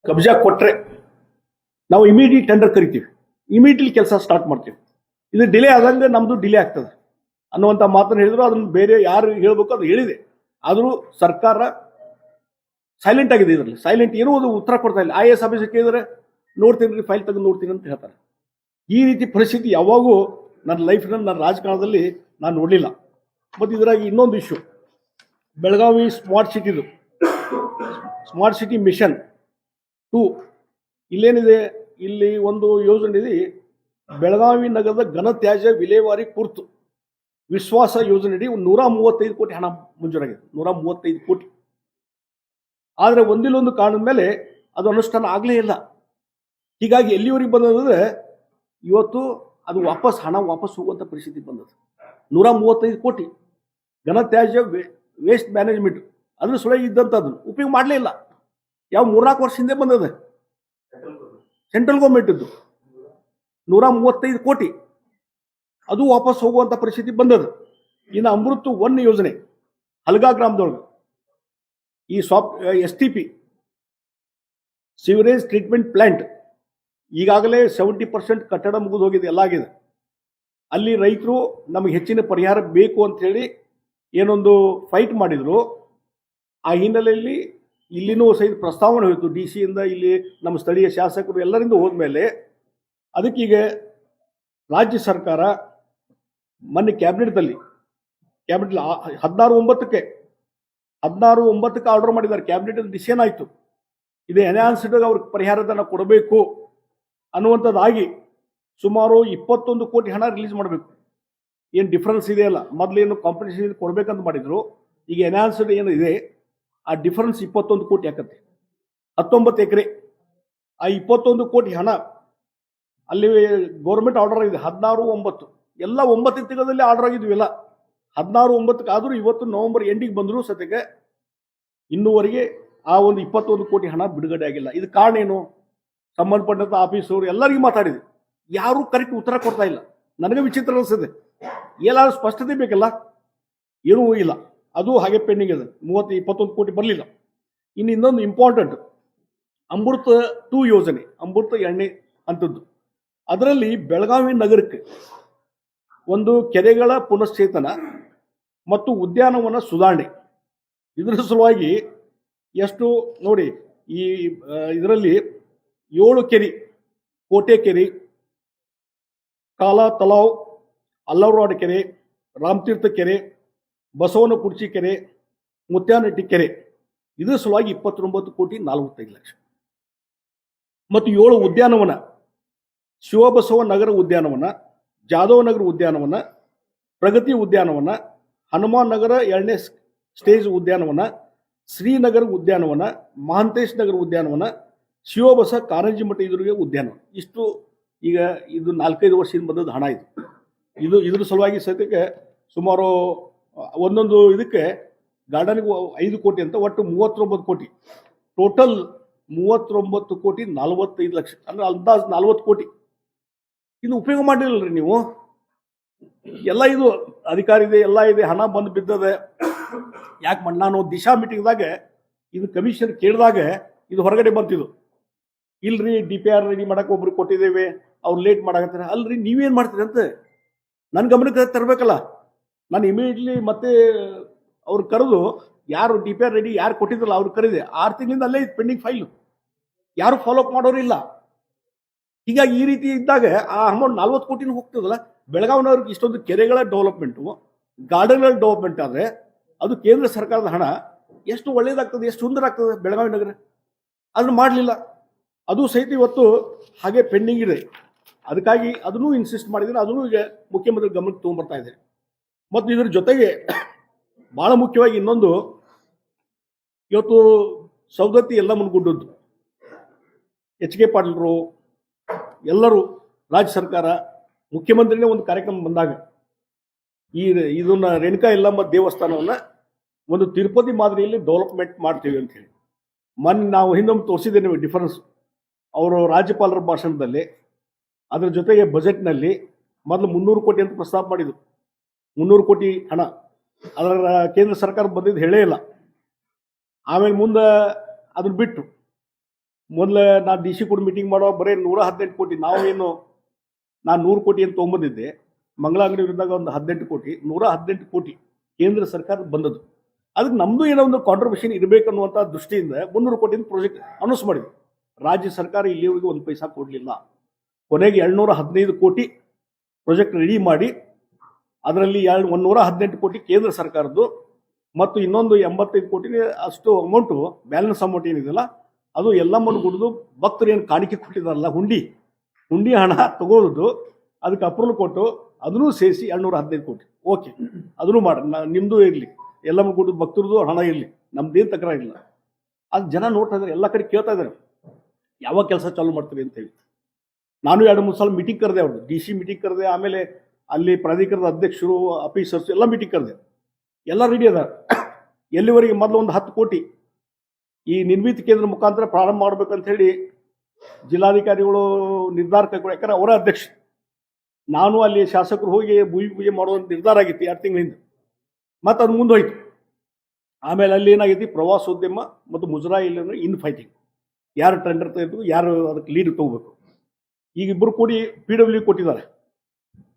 ಕಬ್ಜಾ ಕೊಟ್ರೆ ನಾವು immediate tender ಕರಿತೀವಿ, ಇಮಿಡಿಯೇಟ್ಲಿ ಕೆಲಸ ಸ್ಟಾರ್ಟ್ ಮಾಡ್ತೀವಿ. ಇದು ಡಿಲೇ ಆದಂಗೆ ನಮ್ದು ಡಿಲೇ ಆಗ್ತದೆ ಅನ್ನುವಂಥ ಮಾತನ್ನು ಹೇಳಿದ್ರು. ಅದನ್ನು ಬೇರೆ ಯಾರು ಹೇಳ್ಬೇಕು ಅದು ಹೇಳಿದೆ. ಆದರೂ ಸರ್ಕಾರ ಸೈಲೆಂಟ್ ಆಗಿದೆ. ಇದರಲ್ಲಿ ಸೈಲೆಂಟ್ ಇರುವುದು ಉತ್ತರ ಕೊಡ್ತಾ ಇಲ್ಲ. IAS ಆಫೀಸರ್ ಕೇಳಿದ್ರೆ ನೋಡ್ತೀನಿ ರೀ, ಫೈಲ್ ತೆಗೆದು ನೋಡ್ತೀನಿ ಅಂತ ಹೇಳ್ತಾರೆ. ಈ ರೀತಿ ಪರಿಸ್ಥಿತಿ ಯಾವಾಗೂ ನನ್ನ ಲೈಫ್ನಲ್ಲಿ, ನನ್ನ ರಾಜಕಾರಣದಲ್ಲಿ ನಾನು ನೋಡಲಿಲ್ಲ. ಮತ್ತು ಇದರಾಗಿ ಇನ್ನೊಂದು issue, Belagavi smart city mission 2 ಇಲ್ಲೇನಿದೆ, ಇಲ್ಲಿ ಒಂದು ಯೋಜನೆ ಇದೆ, ಬೆಳಗಾವಿ ನಗರದ ಘನತ್ಯಾಜ್ಯ ವಿಲೇವಾರಿ ಕುರಿತು ವಿಶ್ವಾಸ ಯೋಜನೆಯಡಿ 135 ಕೋಟಿ ಹಣ ಮಂಜೂರಾಗಿದೆ. 135 ಕೋಟಿ. ಆದರೆ ಒಂದಿಲ್ಲೊಂದು ಕಾರಣದ ಮೇಲೆ ಅದು ಅನುಷ್ಠಾನ ಆಗಲೇ ಇಲ್ಲ. ಹೀಗಾಗಿ ಎಲ್ಲಿವರೆಗೆ ಬಂದಂದ್ರೆ ಇವತ್ತು ಅದು ಹಣ ವಾಪಸ್ ಹೋಗುವಂಥ ಪರಿಸ್ಥಿತಿ ಬಂದದ್ದು. 135 ಕೋಟಿ ಘನತ್ಯಾಜ್ಯ ವೇಸ್ಟ್ ಮ್ಯಾನೇಜ್ಮೆಂಟ್ ಅದ್ರ ಸುಳಗೆ ಇದ್ದಂಥದ್ದು ಉಪಯೋಗ ಮಾಡಲೇ ಇಲ್ಲ. ಯಾವ 3-4 ವರ್ಷ ಹಿಂದೆ ಬಂದದ ಸೆಂಟ್ರಲ್ ಗೌರ್ಮೆಂಟದ್ದು 135 ಕೋಟಿ ಅದು ವಾಪಸ್ ಹೋಗುವಂಥ ಪರಿಸ್ಥಿತಿ ಬಂದದ. ಇನ್ನು ಅಮೃತ್ 1 ಯೋಜನೆ ಹಲಗಾ ಗ್ರಾಮದೊಳಗೆ ಈ STP ಸಿವರೇಜ್ ಟ್ರೀಟ್ಮೆಂಟ್ ಪ್ಲಾಂಟ್ ಈಗಾಗಲೇ 70% ಕಟ್ಟಡ ಮುಗಿದು ಹೋಗಿದೆ, ಎಲ್ಲ ಆಗಿದೆ. ಅಲ್ಲಿ ರೈತರು ನಮಗೆ ಹೆಚ್ಚಿನ ಪರಿಹಾರ ಬೇಕು ಅಂತ ಹೇಳಿ ಏನೊಂದು ಫೈಟ್ ಮಾಡಿದ್ರು. ಆ ಹಿನ್ನೆಲೆಯಲ್ಲಿ ಇಲ್ಲಿನೂ ಸಹಿತ ಪ್ರಸ್ತಾವನೆ ಹೋಯಿತು DC ಇಂದ, ಇಲ್ಲಿ ನಮ್ಮ ಸ್ಥಳೀಯ ಶಾಸಕರು ಎಲ್ಲರಿಂದ ಹೋದ್ಮೇಲೆ ಅದಕ್ಕೀಗ ರಾಜ್ಯ ಸರ್ಕಾರ ಮೊನ್ನೆ ಕ್ಯಾಬಿನೆಟ್ದಲ್ಲಿ 16/9ಕ್ಕೆ ಆರ್ಡರ್ ಮಾಡಿದ್ದಾರೆ. ಕ್ಯಾಬಿನೆಟ್ ಡಿಸಿಷನ್ ಆಯಿತು, ಇದು ಎನ್ಹಾನ್ಸ್ಡ್ ಅವ್ರಿಗೆ ಪರಿಹಾರಧನ ಕೊಡಬೇಕು ಅನ್ನುವಂಥದ್ದಾಗಿ ಸುಮಾರು 21 ಕೋಟಿ ಹಣ ರಿಲೀಸ್ ಮಾಡಬೇಕು. ಏನು ಡಿಫ್ರೆನ್ಸ್ ಇದೆಯಲ್ಲ, ಮೊದಲೇನು ಕಾಂಪನ್ಸೇಷನ್ ಕೊಡಬೇಕಂತ ಮಾಡಿದ್ರು, ಈಗ ಎನ್ಹಾನ್ಸ್ಡ್ ಏನು ಇದೆ ಆ ಡಿಫರೆನ್ಸ್ 21 ಕೋಟಿ ಆಕತ್ತೆ. 19 ಎಕರೆ ಆ 21 ಕೋಟಿ ಹಣ ಅಲ್ಲಿ ಗೌರ್ಮೆಂಟ್ ಆರ್ಡರ್ ಇದೆ 16/9 ಎಲ್ಲ 9 ತಿಂಗಳಲ್ಲಿ ಆರ್ಡರ್ ಆಗಿದ್ವು. ಎಲ್ಲ 16/9 ಆದರೂ ಇವತ್ತು ನವೆಂಬರ್ ಎಂಡಿಗೆ ಬಂದರೂ ಸತ್ಯಕ್ಕೆ ಇನ್ನೂವರೆಗೆ ಆ ಒಂದು 21 ಕೋಟಿ ಹಣ ಬಿಡುಗಡೆ ಆಗಿಲ್ಲ. ಇದು ಕಾರಣ ಏನು? ಸಂಬಂಧಪಟ್ಟಂತ ಆಫೀಸರು ಎಲ್ಲರಿಗೂ ಮಾತಾಡಿದೆ, ಯಾರೂ ಕರೆಕ್ಟ್ ಉತ್ತರ ಕೊಡ್ತಾ ಇಲ್ಲ. ನನಗೆ ವಿಚಿತ್ರ ಅನಿಸ್ತದೆ, ಎಲ್ಲಾದ್ರೂ ಸ್ಪಷ್ಟತೆ ಬೇಕಲ್ಲ, ಏನೂ ಇಲ್ಲ. ಅದು ಹಾಗೆ ಪೆಂಡಿಂಗ್ ಇದೆ, 21 ಕೋಟಿ ಬರಲಿಲ್ಲ. ಇನ್ನು ಇನ್ನೊಂದು ಇಂಪಾರ್ಟೆಂಟ್, ಅಮೃತ 2 ಯೋಜನೆ, ಅಮೃತ 2ನೇ ಹಂತದ್ದು. ಅದರಲ್ಲಿ ಬೆಳಗಾವಿ ನಗರಕ್ಕೆ ಒಂದು ಕೆರೆಗಳ ಪುನಶ್ಚೇತನ ಮತ್ತು ಉದ್ಯಾನವನ ಸುಧಾರಣೆ. ಇದರ ಸಲುವಾಗಿ ಎಷ್ಟು ನೋಡಿ, ಈ ಇದರಲ್ಲಿ 7 ಕೆರೆ, ಕೋಟೆ ಕೆರೆ, ಕಾಲಾ ತಲಾವ್, ಅಲ್ಲವರಾಡ್ ಕೆರೆ, ರಾಮತೀರ್ಥ ಕೆರೆ, ಬಸವನ ಕುರ್ಚಿ ಕೆರೆ, ಮುತ್ಯಾನಟ್ಟಿ ಕೆರೆ, ಇದರ ಸಲುವಾಗಿ 29,45,00,000. ಮತ್ತು 7 ಉದ್ಯಾನವನ, ಶಿವಬಸವ ನಗರ ಉದ್ಯಾನವನ, ಜಾದವ್ ನಗರ ಉದ್ಯಾನವನ, ಪ್ರಗತಿ ಉದ್ಯಾನವನ, ಹನುಮಾನ್ ನಗರ 2ನೇ ಸ್ಟೇಜ್ ಉದ್ಯಾನವನ, ಶ್ರೀನಗರ ಉದ್ಯಾನವನ, ಮಹಾಂತೇಶ್ ನಗರ ಉದ್ಯಾನವನ, ಶಿವಬಸ ಕಾರಂಜಿ ಮಠ ಎದುರಿಗೆ ಉದ್ಯಾನವನ. ಇಷ್ಟು ಈಗ ಇದು 4-5 ವರ್ಷದಿಂದ ಬಂದದ್ದು ಹಣ. ಇದ್ರ ಸಲುವಾಗಿ ಸದ್ಯಕ್ಕೆ ಸುಮಾರು ಒಂದೊಂದು ಇದಕ್ಕೆ ಗಾರ್ಡನ್ಗೆ 5 ಕೋಟಿ ಅಂತ ಒಟ್ಟು 39 ಕೋಟಿ, ಟೋಟಲ್ 39,45,00,000 ಅಂದ್ರೆ ಅಂದಾಜು 40 ಕೋಟಿ. ಇದು ಉಪಯೋಗ ಮಾಡಿರಲ್ರಿ ನೀವು. ಎಲ್ಲ ಇದು ಅಧಿಕಾರಿ ಇದೆ, ಎಲ್ಲ ಇದೆ, ಹಣ ಬಂದು ಬಿದ್ದದೆ. ಯಾಕೆ ನಾನು ದಿಶಾ ಮೀಟಿಂಗ್ದಾಗ ಇದು ಕಮಿಷನ್ ಕೇಳಿದಾಗ ಇದು ಹೊರಗಡೆ ಬರ್ತಿದ್ದು, ಇಲ್ರಿ DPR ರೆಡಿ ಮಾಡಕ್ಕೆ ಒಬ್ರು ಕೊಟ್ಟಿದ್ದೇವೆ, ಅವ್ರು ಲೇಟ್ ಮಾಡಕತ್ತಾರೆ. ಅಲ್ರಿ ನೀವೇನು ಮಾಡ್ತೀರಿ ಅಂತ ನನ್ನ ಗಮನಕ್ಕೆ ತರಬೇಕಲ್ಲ. ನಾನು ಇಮಿಡಿಯೇಟ್ಲಿ ಮತ್ತೆ ಅವ್ರು ಕರೆದು, ಯಾರು DPR ರೆಡಿ ಯಾರು ಕೊಟ್ಟಿದ್ರಲ್ಲ ಅವ್ರು ಕರೆದೆ. 6 ತಿಂಗಳಿಂದ ಅಲ್ಲೇ ಪೆಂಡಿಂಗ್ ಫೈಲು, ಯಾರು ಫಾಲೋಅಪ್ ಮಾಡೋರಿಲ್ಲ. ಹೀಗಾಗಿ ಈ ರೀತಿ ಇದ್ದಾಗ ಆ ಅಮೌಂಟ್ 40 ಕೋಟಿನೂ ಹೋಗ್ತದಲ್ಲ. ಬೆಳಗಾವಿನವ್ರಿಗೆ ಇಷ್ಟೊಂದು ಕೆರೆಗಳ ಡೆವಲಪ್ಮೆಂಟು, ಗಾರ್ಡನ್ಗಳ ಡೆವಲಪ್ಮೆಂಟ್ ಆದರೆ ಅದು ಕೇಂದ್ರ ಸರ್ಕಾರದ ಹಣ, ಎಷ್ಟು ಒಳ್ಳೇದಾಗ್ತದೆ, ಎಷ್ಟು ಸುಂದರ ಆಗ್ತದೆ ಬೆಳಗಾವಿ ನಗರ. ಅದನ್ನು ಮಾಡಲಿಲ್ಲ, ಅದು ಸಹಿತ ಇವತ್ತು ಹಾಗೆ ಪೆಂಡಿಂಗ್ ಇದೆ. ಅದಕ್ಕಾಗಿ ಅದನ್ನು ಇನ್ಸಿಸ್ಟ್ ಮಾಡಿದರೆ ಅದನ್ನು ಈಗ ಮುಖ್ಯಮಂತ್ರಿ ಗಮನಕ್ಕೆ ತೊಗೊಂಡ್ಬರ್ತಾ ಇದೆ. ಮತ್ತು ಇದರ ಜೊತೆಗೆ ಭಾಳ ಮುಖ್ಯವಾಗಿ ಇನ್ನೊಂದು, ಇವತ್ತು ಸವದತ್ತಿ ಎಲ್ಲ ಮುನ್ಗುಡ್ಡದ್ದು HK ಪಾಟೀಲ್ರು ಎಲ್ಲರೂ, ರಾಜ್ಯ ಸರ್ಕಾರ, ಮುಖ್ಯಮಂತ್ರಿನೇ ಒಂದು ಕಾರ್ಯಕ್ರಮ ಬಂದಾಗ ಇದನ್ನ ರೇಣುಕಾ ಯಲ್ಲಮ್ಮ ದೇವಸ್ಥಾನವನ್ನು ಒಂದು ತಿರುಪತಿ ಮಾದರಿಯಲ್ಲಿ ಡೆವಲಪ್ಮೆಂಟ್ ಮಾಡ್ತೀವಿ ಅಂತ ಹೇಳಿ ಮೊನ್ನೆ ನಾವು ಹಿಂದೊಮ್ಮೆ ತೋರಿಸಿದ್ದೇವೆ ಡಿಫರೆನ್ಸ್. ಅವರು ರಾಜ್ಯಪಾಲರ ಭಾಷಣದಲ್ಲಿ, ಅದರ ಜೊತೆಗೆ ಬಜೆಟ್ನಲ್ಲಿ ಮೊದಲು 300 ಕೋಟಿ ಅಂತ ಪ್ರಸ್ತಾಪ ಮಾಡಿದ್ರು. 300 ಕೋಟಿ ಹಣ ಅದರ ಕೇಂದ್ರ ಸರ್ಕಾರ ಬಂದಿದ್ದು ಹೇಳೇ ಇಲ್ಲ. ಆಮೇಲೆ ಮುಂದೆ ಅದನ್ನು ಬಿಟ್ಟು ಮೊದಲೇ ನಾನು ಡಿ ಸಿ ಕೂಡ ಮೀಟಿಂಗ್ ಮಾಡೋ ಬರೀ 118 ಕೋಟಿ, ನಾವೇನು ನಾನು 100 ಕೋಟಿ ಅಂತ ತೊಗೊಂಬಂದಿದ್ದೆ, ಮಂಗಳಾಂಗಡಿ ವಿರುದ್ಧ ಒಂದು 18 ಕೋಟಿ, 118 ಕೋಟಿ ಕೇಂದ್ರ ಸರ್ಕಾರ ಬಂದದ್ದು. ಅದಕ್ಕೆ ನಮ್ಮದು ಏನೋ ಒಂದು ಕಾಂಟ್ರಿಬ್ಯೂಷನ್ ಇರಬೇಕನ್ನುವಂಥ ದೃಷ್ಟಿಯಿಂದ 300 ಕೋಟಿಯಿಂದ ಪ್ರಾಜೆಕ್ಟ್ ಅನೌನ್ಸ್ ಮಾಡಿದ್ವಿ. ರಾಜ್ಯ ಸರ್ಕಾರ ಇಲ್ಲಿವರೆಗೂ ಒಂದು ಪೈಸಾ ಕೊಡಲಿಲ್ಲ. ಕೊನೆಗೆ 215 ಕೋಟಿ ಪ್ರಾಜೆಕ್ಟ್ ರೆಡಿ ಮಾಡಿ ಅದರಲ್ಲಿ 118 ಕೋಟಿ ಕೇಂದ್ರ ಸರ್ಕಾರದ್ದು ಮತ್ತು ಇನ್ನೊಂದು 85 ಕೋಟಿ ಅಷ್ಟು ಅಮೌಂಟು ಬ್ಯಾಲೆನ್ಸ್ ಅಮೌಂಟ್ ಏನಿದೆಯಲ್ಲ ಅದು ಎಲ್ಲಮ್ಮನ್ನು ಕುಡಿದು ಭಕ್ತರು ಏನು ಕಾಣಿಕೆ ಕೊಟ್ಟಿದ್ದಾರಲ್ಲ ಹುಂಡಿ ಹಣ ತಗೋದು ಅದಕ್ಕೆ ಅಪ್ರೂವಲ್ ಕೊಟ್ಟು ಅದನ್ನೂ ಸೇರಿಸಿ 215 ಕೋಟಿ. ಓಕೆ, ಅದನ್ನು ಮಾಡಿ, ನಿಮ್ಮದು ಇರಲಿ, ಎಲ್ಲಮ್ಮ ಕುಡಿದು ಭಕ್ತರದು ಹಣ ಇರಲಿ, ನಮ್ದೇನು ತಕರಾರಿಲ್ಲ. ಅದು ಜನ ನೋಡ್ತಾ ಇದ್ದಾರೆ, ಎಲ್ಲ ಕಡೆ ಕೇಳ್ತಾ ಇದ್ದಾರೆ ಯಾವಾಗ ಕೆಲಸ ಚಾಲೂ ಮಾಡ್ತೀವಿ ಅಂತೇಳಿ. ನಾನು 2-3 ಸಲ ಮೀಟಿಂಗ್ ಕರೆದೆ, ಅವ್ರದ್ದು ಡಿ ಸಿ ಮೀಟಿಂಗ್ ಕರೆದೆ, ಆಮೇಲೆ ಅಲ್ಲಿ ಪ್ರಾಧಿಕಾರದ ಅಧ್ಯಕ್ಷರು, ಆಫೀಸರ್ಸ್ ಎಲ್ಲ ಮೀಟಿಂಗ್ ಕರೆದೆ. ಎಲ್ಲ ರೆಡಿ ಅದ. ಎಲ್ಲಿವರೆಗೆ ಮೊದಲು ಒಂದು 10 ಕೋಟಿ ಈ ನಿರ್ಮಿತಿ ಕೇಂದ್ರ ಮುಖಾಂತರ ಪ್ರಾರಂಭ ಮಾಡ್ಬೇಕಂತ ಹೇಳಿ ಜಿಲ್ಲಾಧಿಕಾರಿಗಳು ನಿರ್ಧಾರ ಕೈಗೊಂಡು, ಯಾಕಂದ್ರೆ ಅವರ ಅಧ್ಯಕ್ಷ, ನಾನು ಅಲ್ಲಿ ಶಾಸಕರು ಹೋಗಿ ಭೂಮಿ ಪೂಜೆ ಮಾಡುವಂಥ ನಿರ್ಧಾರ ಆಗಿತ್ತು 2 ತಿಂಗಳಿಂದ. ಮತ್ತು ಅದು ಮುಂದೋಯ್ತು. ಆಮೇಲೆ ಅಲ್ಲಿ ಏನಾಗೈತಿ, ಪ್ರವಾಸೋದ್ಯಮ ಮತ್ತು ಮುಜರಾಯಿ ಇನ್ ಫೈಟಿಂಗ್, ಯಾರು ಟೆಂಡರ್ ತೆಗೆದು ಯಾರು ಅದಕ್ಕೆ ಲೀಡ್ ತಗೋಬೇಕು. ಈಗ ಇಬ್ಬರು ಕೂಡಿ PW ಕೊಟ್ಟಿದ್ದಾರೆ.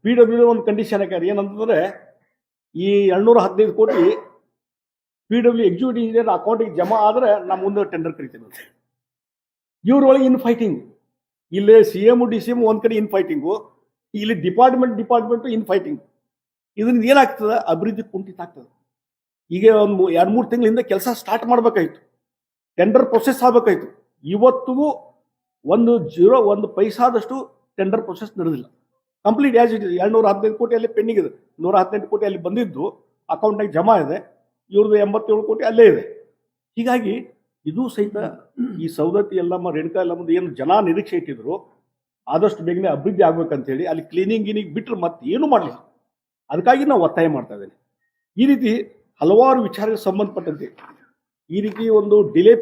PW ಒಂದು ಕಂಡೀಷನ್ ಹಾಕ್ಯಾರ, ಏನಂತಂದರೆ ಈ 215 ಕೋಟಿ PW ಎಕ್ಸಿಕ್ಯೂಟಿವ್ ಇಂಜಿನಿಯರ್ ಅಕೌಂಟಿಗೆ ಜಮಾ ಆದರೆ ನಾವು ಮುಂದೆ ಟೆಂಡರ್ ಕರಿತೀವಿ ಅಂತ. ಇವ್ರೊಳಗೆ ಇನ್ ಫೈಟಿಂಗ್, ಇಲ್ಲಿ CM DCM ಒಂದು ಕಡೆ ಇನ್ ಫೈಟಿಂಗು, ಇಲ್ಲಿ ಡಿಪಾರ್ಟ್ಮೆಂಟು ಇನ್ ಫೈಟಿಂಗ್. ಇದರಿಂದ ಏನಾಗ್ತದೆ, ಅಭಿವೃದ್ಧಿ ಕುಂಠಿತ ಆಗ್ತದೆ. ಈಗ ಒಂದು 2-3 ತಿಂಗಳಿಂದ ಕೆಲಸ ಸ್ಟಾರ್ಟ್ ಮಾಡಬೇಕಾಯ್ತು, ಟೆಂಡರ್ ಪ್ರೊಸೆಸ್ ಆಗಬೇಕಾಯ್ತು. ಇವತ್ತಿಗೂ ಒಂದು ಪೈಸಾದಷ್ಟು ಟೆಂಡರ್ ಪ್ರೊಸೆಸ್ ನಡೆದಿಲ್ಲ. Complete as it is. 215 ಕೋಟಿ ಅಲ್ಲಿ ಪೆಂಡಿಂಗ್ ಇದೆ, 118 ಕೋಟಿ ಅಲ್ಲಿ ಬಂದಿದ್ದು ಅಕೌಂಟ್ನಾಗ ಜಮಾ ಇದೆ, ಇವ್ರದ್ದು 87 ಕೋಟಿ ಅಲ್ಲೇ ಇದೆ. ಹೀಗಾಗಿ ಇದು ಸಹಿತ ಈ ಸವದತ್ತಿ ಎಲ್ಲಮ್ಮ, ರೇಣುಕಾ ಎಲ್ಲಮ್ಮದು ಏನು ಜನ ನಿರೀಕ್ಷೆ ಇಟ್ಟಿದ್ರು ಆದಷ್ಟು ಬೇಗನೆ ಅಭಿವೃದ್ಧಿ ಆಗ್ಬೇಕಂತೇಳಿ ಅಲ್ಲಿ ಕ್ಲೀನಿಂಗ್ ಬಿಟ್ಟರೆ ಮತ್ತೆ ಏನೂ ಮಾಡಲಿಲ್ಲ. ಅದಕ್ಕಾಗಿ ನಾವು ಒತ್ತಾಯ ಮಾಡ್ತಾ ಇದ್ದೇನೆ. ಈ ರೀತಿ ಹಲವಾರು ವಿಚಾರಕ್ಕೆ ಸಂಬಂಧಪಟ್ಟಂತೆ ಈ ರೀತಿ ಒಂದು ಡಿಲೇ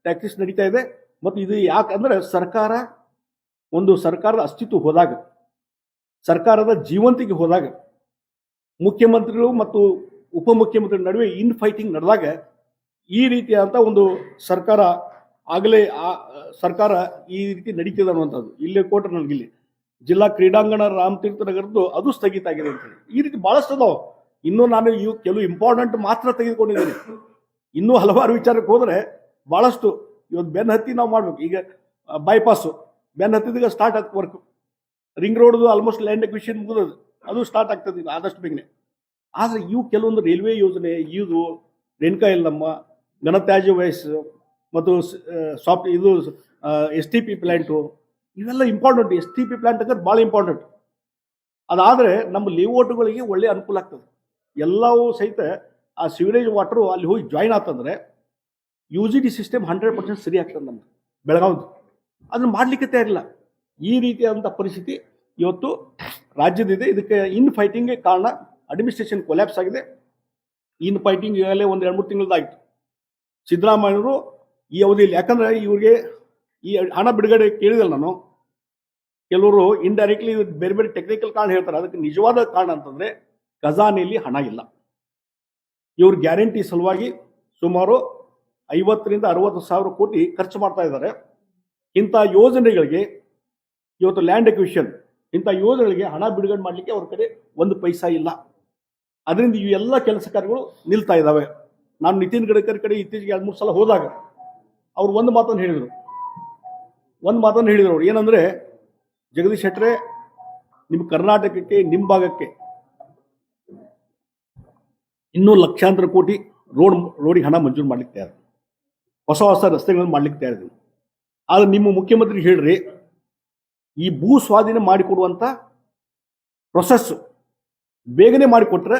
ಟ್ಯಾಕ್ಟಿಕ್ಸ್ ನಡೀತಾ ಇದೆ. ಮತ್ತು ಇದು ಯಾಕಂದ್ರೆ ಸರ್ಕಾರದ ಅಸ್ತಿತ್ವ ಹೋದಾಗ, ಸರ್ಕಾರದ ಜೀವಂತಿಕೆ ಹೋದಾಗ, ಮುಖ್ಯಮಂತ್ರಿಗಳು ಮತ್ತು ಉಪಮುಖ್ಯಮಂತ್ರಿ ನಡುವೆ ಇನ್ ಫೈಟಿಂಗ್ ನಡೆದಾಗ ಈ ರೀತಿಯಾದಂಥ ಒಂದು ಸರ್ಕಾರ ಈ ರೀತಿ ನಡೀತಿದೆ ಅನ್ನುವಂಥದ್ದು. ಇಲ್ಲೇ ಕೋಟೆ ನನಗಿಲ್ಲಿ ಜಿಲ್ಲಾ ಕ್ರೀಡಾಂಗಣ ರಾಮತೀರ್ಥ ನಗರದ್ದು ಅದು ಸ್ಥಗಿತ ಆಗಿದೆ ಅಂತೇಳಿ ಈ ರೀತಿ ಭಾಳಷ್ಟು ಅದಾವೆ. ಇನ್ನೂ ನಾನು ಕೆಲವು ಇಂಪಾರ್ಟೆಂಟ್ ಮಾತ್ರ ತೆಗೆದುಕೊಂಡಿದ್ದೀನಿ. ಇನ್ನೂ ಹಲವಾರು ವಿಚಾರಕ್ಕೆ ಹೋದರೆ ಭಾಳಷ್ಟು ಇವತ್ತು ಬೆನ್ನು ಹತ್ತಿ ನಾವು ಮಾಡ್ಬೇಕು. ಈಗ ಬೈಪಾಸು ಬೆನ್ನು ಹತ್ತಿದಾಗ ಸ್ಟಾರ್ಟ್ ಆಗ್ತದೆ ವರ್ಕ್. ರಿಂಗ್ ರೋಡ್ದು ಆಲ್ಮೋಸ್ಟ್ ಲ್ಯಾಂಡ್ ಎಕ್ವಿಷನ್ ಮುಗಿದದು, ಅದು ಸ್ಟಾರ್ಟ್ ಆಗ್ತದೆ ಈಗ ಆದಷ್ಟು ಬೇಗನೆ. ಆದರೆ ಕೆಲವೊಂದು ರೈಲ್ವೆ ಯೋಜನೆ, ಇದು ರೇಣುಕಾ ಎಲ್ಲಮ್ಮ, ಘನತ್ಯಾಜ್ಯ ವಯಸ್ಸು ಮತ್ತು STP ಪ್ಲ್ಯಾಂಟು, ಇವೆಲ್ಲ ಇಂಪಾರ್ಟೆಂಟ್. STP ಪ್ಲ್ಯಾಂಟ್ ಅಂದರೆ ಭಾಳ ಇಂಪಾರ್ಟೆಂಟ್. ಅದಾದರೆ ನಮ್ಮ ಲೇಔಟ್ಗಳಿಗೆ ಒಳ್ಳೆ ಅನುಕೂಲ ಆಗ್ತದೆ. ಎಲ್ಲವೂ ಸಹಿತ ಆ ಸಿವರೇಜ್ ವಾಟರು ಅಲ್ಲಿ ಹೋಗಿ ಜಾಯಿನ್ ಆಗ್ತಂದ್ರೆ UGD ಸಿಸ್ಟಮ್ 100% ಸರಿ ಆಗ್ತದೆ ನಮ್ದು ಬೆಳಗಾವಿದು. ಅದನ್ನು ಮಾಡಲಿಕ್ಕೆ ತಯಾರಿಲ್ಲ. ಈ ರೀತಿಯಾದಂಥ ಪರಿಸ್ಥಿತಿ ಇವತ್ತು ರಾಜ್ಯದಿದೆ. ಇದಕ್ಕೆ ಇನ್ ಫೈಟಿಂಗ್ಗೆ ಕಾರಣ ಅಡ್ಮಿನಿಸ್ಟ್ರೇಷನ್ ಕೊಲ್ಯಾಪ್ಸ್ ಆಗಿದೆ. ಇನ್ ಫೈಟಿಂಗ್ ಈಗಾಗಲೇ ಒಂದು 2-3 ತಿಂಗಳದಾಗಿತ್ತು. ಸಿದ್ದರಾಮಯ್ಯವರು ಈ ಅವಧಿಯಲ್ಲಿ, ಯಾಕಂದರೆ ಇವ್ರಿಗೆ ಈ ಹಣ ಬಿಡುಗಡೆ ಕೇಳಿದಲ್ಲ ನಾನು, ಕೆಲವರು ಇಂಡೈರೆಕ್ಟ್ಲಿ ಬೇರೆ ಬೇರೆ ಟೆಕ್ನಿಕಲ್ ಕಾರಣ ಹೇಳ್ತಾರೆ. ಅದಕ್ಕೆ ನಿಜವಾದ ಕಾರಣ ಅಂತಂದರೆ ಖಜಾನೆಯಲ್ಲಿ ಹಣ ಇಲ್ಲ. ಇವ್ರ ಗ್ಯಾರಂಟಿ ಸಲುವಾಗಿ ಸುಮಾರು 50-60 ಸಾವಿರ ಕೋಟಿ ಖರ್ಚು ಮಾಡ್ತಾ ಇದ್ದಾರೆ. ಇಂಥ ಯೋಜನೆಗಳಿಗೆ ಇವತ್ತು ಲ್ಯಾಂಡ್ ಎಕ್ವಿಷನ್, ಇಂಥ ಯೋಜನೆಗಳಿಗೆ ಹಣ ಬಿಡುಗಡೆ ಮಾಡಲಿಕ್ಕೆ ಅವ್ರ ಕಡೆ ಒಂದು ಪೈಸಾ ಇಲ್ಲ. ಅದರಿಂದ ಇವೆಲ್ಲ ಕೆಲಸ ಕಾರ್ಯಗಳು ನಿಲ್ತಾ ಇದ್ದಾವೆ. ನಾನು ನಿತಿನ್ ಗಡ್ಕರಿ ಕಡೆ ಇತ್ತೀಚೆಗೆ 2-3 ಸಲ ಹೋದಾಗ ಅವ್ರು ಒಂದು ಮಾತನ್ನು ಹೇಳಿದರು. ಅವ್ರು ಏನಂದರೆ, ಜಗದೀಶ್ ಶೆಟ್ಟರೆ, ನಿಮ್ಮ ಕರ್ನಾಟಕಕ್ಕೆ, ನಿಮ್ಮ ಭಾಗಕ್ಕೆ ಇನ್ನೂ ಲಕ್ಷಾಂತರ ಕೋಟಿ ರೋಡಿಗೆ ಹಣ ಮಂಜೂರು ಮಾಡ್ಲಿಕ್ಕೆ ತಯಾರು, ಹೊಸ ರಸ್ತೆಗಳನ್ನು ಮಾಡ್ಲಿಕ್ಕೆ ತಯಾರಿದ್ದೀವಿ. ಆದರೆ ನಿಮ್ಮ ಮುಖ್ಯಮಂತ್ರಿ ಹೇಳ್ರಿ, ಈ ಭೂ ಸ್ವಾಧೀನ ಮಾಡಿಕೊಡುವಂಥ ಪ್ರೊಸೆಸ್ಸು ಬೇಗನೆ ಮಾಡಿಕೊಟ್ರೆ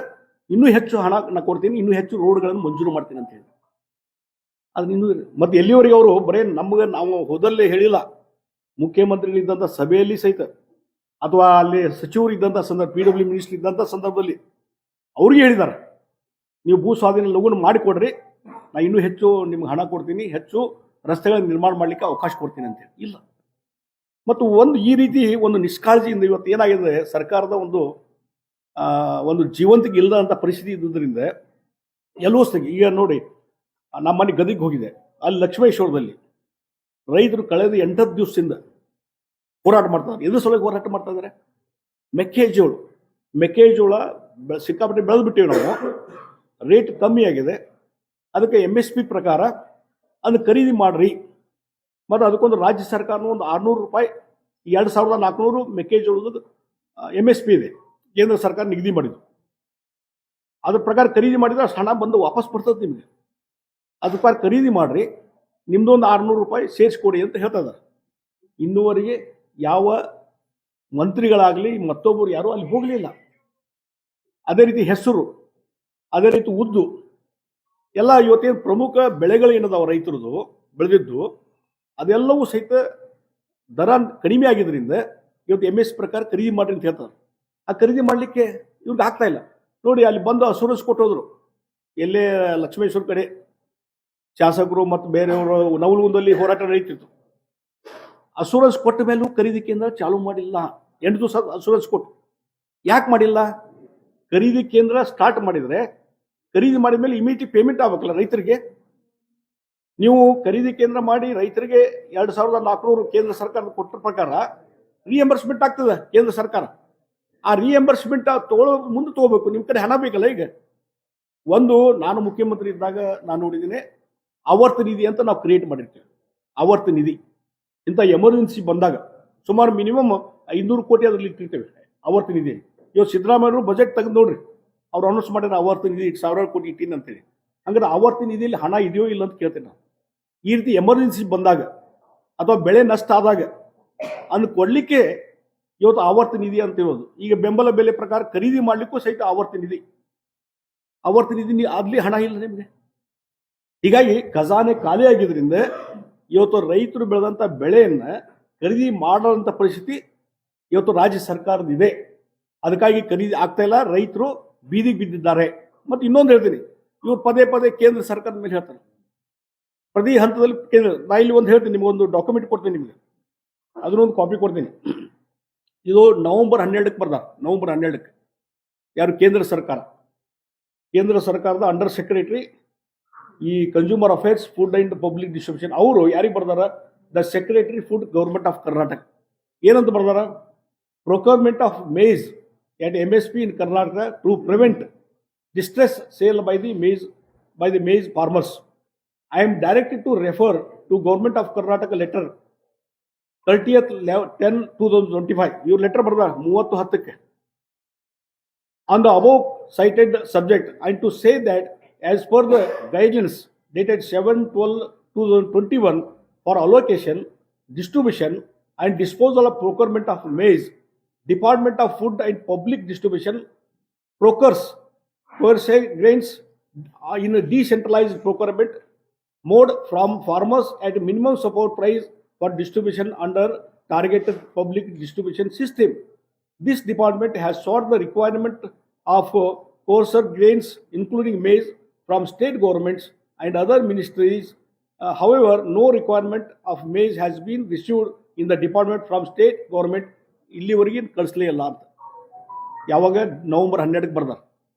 ಇನ್ನೂ ಹೆಚ್ಚು ಹಣ ನಾನು ಕೊಡ್ತೀನಿ, ಇನ್ನೂ ಹೆಚ್ಚು ರೋಡ್ಗಳನ್ನು ಮಂಜೂರು ಮಾಡ್ತೀನಿ ಅಂತ ಹೇಳಿ. ಅದು ಇನ್ನೂ ಮತ್ತು ಎಲ್ಲಿವರೆಗೆ ಅವರು ಬರೀ ನಾವು ಹೋದಲ್ಲೇ ಹೇಳಿಲ್ಲ, ಮುಖ್ಯಮಂತ್ರಿಗಳಿದ್ದಂಥ ಸಭೆಯಲ್ಲಿ ಸಹಿತ ಅಥವಾ ಅಲ್ಲಿ ಸಚಿವರು ಇದ್ದಂಥ PW ಮಿನಿಸ್ಟರ್ ಇದ್ದಂಥ ಸಂದರ್ಭದಲ್ಲಿ ಅವ್ರಿಗೆ ಹೇಳಿದ್ದಾರೆ, ನೀವು ಭೂ ಸ್ವಾಧೀನ ಲಘುನ ಮಾಡಿಕೊಡ್ರಿ, ನಾನು ಇನ್ನೂ ಹೆಚ್ಚು ನಿಮ್ಗೆ ಹಣ ಕೊಡ್ತೀನಿ, ಹೆಚ್ಚು ರಸ್ತೆಗಳನ್ನು ನಿರ್ಮಾಣ ಮಾಡಲಿಕ್ಕೆ ಅವಕಾಶ ಕೊಡ್ತೀನಿ ಅಂತೇಳಿ ಇಲ್ಲ. ಮತ್ತು ಈ ರೀತಿ ಒಂದು ನಿಷ್ಕಾಳಜಿಯಿಂದ ಇವತ್ತು ಏನಾಗಿದೆ, ಸರ್ಕಾರದ ಒಂದು ಜೀವಂತಿಗೆ ಇಲ್ಲದಂಥ ಪರಿಸ್ಥಿತಿ ಇದ್ದುದರಿಂದ ಎಲ್ಲವೂ ಈಗ ನೋಡಿ, ನಮ್ಮ ಮನೆ ಗದಿಗೆ ಹೋಗಿದೆ, ಅಲ್ಲಿ ಲಕ್ಷ್ಮೇಶ್ವರದಲ್ಲಿ ರೈತರು ಕಳೆದ 8 ದಿವಸದಿಂದ ಹೋರಾಟ ಮಾಡ್ತಾರೆ. ಎದು ಸಲುವಾಗಿ ಹೋರಾಟ ಮಾಡ್ತಾ ಇದ್ದಾರೆ? ಮೆಕ್ಕೆಜೋಳ ಸಿಕ್ಕಾಪಟ್ಟೆ ಬೆಳೆದು ಬಿಟ್ಟಿವಿ ನಾವು, ರೇಟ್ ಕಮ್ಮಿ ಆಗಿದೆ, ಅದಕ್ಕೆ MSP ಪ್ರಕಾರ ಅದನ್ನು ಖರೀದಿ ಮಾಡ್ರಿ, ಮತ್ತು ಅದಕ್ಕೊಂದು ರಾಜ್ಯ ಸರ್ಕಾರನೂ ಒಂದು 600 ರೂಪಾಯಿ, 2400 ಮೆಕ್ಕೆಜೋಳದ MSP ಇದೆ, ಕೇಂದ್ರ ಸರ್ಕಾರ ನಿಗದಿ ಮಾಡಿದ್ದು. ಅದ್ರ ಪ್ರಕಾರ ಖರೀದಿ ಮಾಡಿದ್ರೆ ಅಷ್ಟು ಹಣ ಬಂದು ವಾಪಸ್ ಬರ್ತದೆ ನಿಮಗೆ. ಅದ್ರ ಪ್ರಕಾರ ಖರೀದಿ ಮಾಡ್ರಿ, ನಿಮ್ದು ಒಂದು 600 ರೂಪಾಯಿ ಸೇರಿಸ್ಕೊಡಿ ಅಂತ ಹೇಳ್ತಾ ಇದ್ದಾರೆ. ಇನ್ನೂವರೆಗೆ ಯಾವ ಮಂತ್ರಿಗಳಾಗಲಿ ಮತ್ತೊಬ್ಬರು ಯಾರೂ ಅಲ್ಲಿ ಹೋಗಲಿಲ್ಲ. ಅದೇ ರೀತಿ ಹೆಸರು, ಅದೇ ರೀತಿ ಉದ್ದು ಎಲ್ಲ ಇವತ್ತೇನು ಪ್ರಮುಖ ಬೆಳೆಗಳು ಏನದಾವ ರೈತರದು ಬೆಳೆದಿದ್ದು ಅದೆಲ್ಲವೂ ಸಹಿತ ದರ ಕಡಿಮೆ ಆಗಿದ್ದರಿಂದ ಇವತ್ತು MS ಪ್ರಕಾರ ಖರೀದಿ ಮಾಡ್ರಿ ಅಂತ ಹೇಳ್ತಾರೆ. ಆ ಖರೀದಿ ಮಾಡಲಿಕ್ಕೆ ಇವ್ರಿಗೆ ಆಗ್ತಾ ಇಲ್ಲ. ನೋಡಿ, ಅಲ್ಲಿ ಬಂದು ಅಸೂರೆನ್ಸ್ ಕೊಟ್ಟೋದ್ರು, ಎಲ್ಲೇ ಲಕ್ಷ್ಮೇಶ್ವರ ಕಡೆ ಶಾಸಕರು ಮತ್ತು ಬೇರೆಯವರು ನವಲಗುಂದಲ್ಲಿ ಹೋರಾಟ ನಡೀತಿತ್ತು. ಅಸೂರೆನ್ಸ್ ಕೊಟ್ಟ ಮೇಲೂ ಖರೀದಿ ಕೇಂದ್ರ ಚಾಲೂ ಮಾಡಿಲ್ಲ. 8 ದಿವಸ ಅಸೂರೆನ್ಸ್ ಕೊಟ್ಟು ಯಾಕೆ ಮಾಡಿಲ್ಲ? ಖರೀದಿ ಕೇಂದ್ರ ಸ್ಟಾರ್ಟ್ ಮಾಡಿದರೆ ಖರೀದಿ ಮಾಡಿದ ಮೇಲೆ ಇಮಿಡಿಯೇಟ್ ಪೇಮೆಂಟ್ ಆಗ್ಬೇಕಲ್ಲ ರೈತರಿಗೆ. ನೀವು ಖರೀದಿ ಕೇಂದ್ರ ಮಾಡಿ ರೈತರಿಗೆ 2400 ಕೇಂದ್ರ ಸರ್ಕಾರ ಕೊಟ್ಟ ಪ್ರಕಾರ ರಿಎಂಬರ್ಸ್ಮೆಂಟ್ ಆಗ್ತದೆ ಕೇಂದ್ರ ಸರ್ಕಾರ. ಆ ರಿಎಂಬರ್ಸ್ಮೆಂಟ್ ಮುಂದೆ ತಗೋಬೇಕು, ನಿಮ್ಮ ಕಡೆ ಹಣ ಬೇಕಲ್ಲ. ಈಗ ನಾನು ಮುಖ್ಯಮಂತ್ರಿ ಇದ್ದಾಗ ನಾನು ನೋಡಿದ್ದೀನಿ, ಆವರ್ತ ನಿಧಿ ಅಂತ ನಾವು ಕ್ರಿಯೇಟ್ ಮಾಡಿರ್ತೀವಿ. ಆವರ್ತ ನಿಧಿ ಇಂಥ ಎಮರ್ಜೆನ್ಸಿ ಬಂದಾಗ ಸುಮಾರು ಮಿನಿಮಮ್ 500 ಕೋಟಿ ಅದರಲ್ಲಿ ಇಟ್ಟಿರ್ತೇವೆ ಆವರ್ತ ನಿಧಿ. ಇವತ್ತು ಸಿದ್ದರಾಮಯ್ಯವರು ಬಜೆಟ್ ತೆಗೆದು ನೋಡ್ರಿ, ಅವ್ರು ಅನೌನ್ಸ್ ಮಾಡಿದ್ರೆ ಆವರ್ತ ನಿಧಿ 1000 ಕೋಟಿ ಇಟ್ಟಿನ ಅಂತೇಳಿ. ಹಂಗಾದ್ರೆ ಆವರ್ತ ನಿಧಿಯಲ್ಲಿ ಹಣ ಇದೆಯೋ ಇಲ್ಲ ಅಂತ ಕೇಳ್ತೇನೆ ನಾನು. ಈ ರೀತಿ ಎಮರ್ಜೆನ್ಸಿ ಬಂದಾಗ ಅಥವಾ ಬೆಳೆ ನಷ್ಟ ಆದಾಗ ಅನ್ನು ಕೊಡ್ಲಿಕ್ಕೆ ಇವತ್ತು ಆವರ್ತ ನಿಧಿ ಅಂತ ಹೇಳೋದು. ಈಗ ಬೆಂಬಲ ಬೆಲೆ ಪ್ರಕಾರ ಖರೀದಿ ಮಾಡ್ಲಿಕ್ಕೂ ಸಹಿತ ಆವರ್ತ ನಿಧಿ ಅಲ್ಲಿ ಹಣ ಇಲ್ಲ ನಿಮಗೆ. ಹೀಗಾಗಿ ಖಜಾನೆ ಖಾಲಿ ಆಗಿದ್ರಿಂದ ಇವತ್ತು ರೈತರು ಬೆಳೆದಂಥ ಬೆಳೆಯನ್ನ ಖರೀದಿ ಮಾಡೋಂಥ ಪರಿಸ್ಥಿತಿ ಇವತ್ತು ರಾಜ್ಯ ಸರ್ಕಾರದ ಇದೆ. ಅದಕ್ಕಾಗಿ ಖರೀದಿ ಆಗ್ತಾ ಇಲ್ಲ, ರೈತರು ಬೀದಿಗೆ ಬಿದ್ದಿದ್ದಾರೆ. ಮತ್ತು ಇನ್ನೊಂದು ಹೇಳ್ತೀನಿ, ಇವ್ರು ಪದೇ ಪದೇ ಕೇಂದ್ರ ಸರ್ಕಾರದ ಮೇಲೆ ಹೇಳ್ತಾರೆ. ಪ್ರತಿ ಹಂತದಲ್ಲಿ ನಾ ಇಲ್ಲಿ ಒಂದು ಹೇಳ್ತೀನಿ, ನಿಮಗೊಂದು ಡಾಕ್ಯುಮೆಂಟ್ ಕೊಡ್ತೀನಿ, ನಿಮಗೆ ಅದನ್ನೊಂದು ಕಾಪಿ ಕೊಡ್ತೀನಿ. ಇದು ನವೆಂಬರ್ 12ಕ್ಕೆ ಬರ್ದಾರ. ನವೆಂಬರ್ 12ಕ್ಕೆ ಯಾರು ಕೇಂದ್ರ ಸರ್ಕಾರದ ಅಂಡರ್ ಸೆಕ್ರೆಟರಿ ಈ consumer affairs, food and public distribution, ಅವರು ಯಾರಿಗೆ ಬರ್ದಾರ? The secretary food government of Karnataka. ಏನಂತ ಬರ್ದಾರ? Procurement of maize at MSP in Karnataka to prevent distress sale by the maize farmers. I am directed to refer to Government of Karnataka letter 30/10/2025. Your letter barda 30/10ಕ್ಕೆ on the above cited subject, and to say that as per the guidelines dated 7/12/2021 for allocation, distribution and disposal of procurement of maize, Department of Food and Public Distribution procures grains in a decentralized procurement mode from farmers at minimum support price for distribution under targeted public distribution system. This department has sought the requirement of coarser grains including maize from state governments and other ministries. However, no requirement of maize has been received in the department from state government. ಇಲ್ಲಿವರೆಗೆ ಕಳಿಸ್ಲೇ ಇಲ್ಲ ಅಂತ ಯಾವಾಗ November 12ಕ್ಕೆ ಬರ್ದಾರ.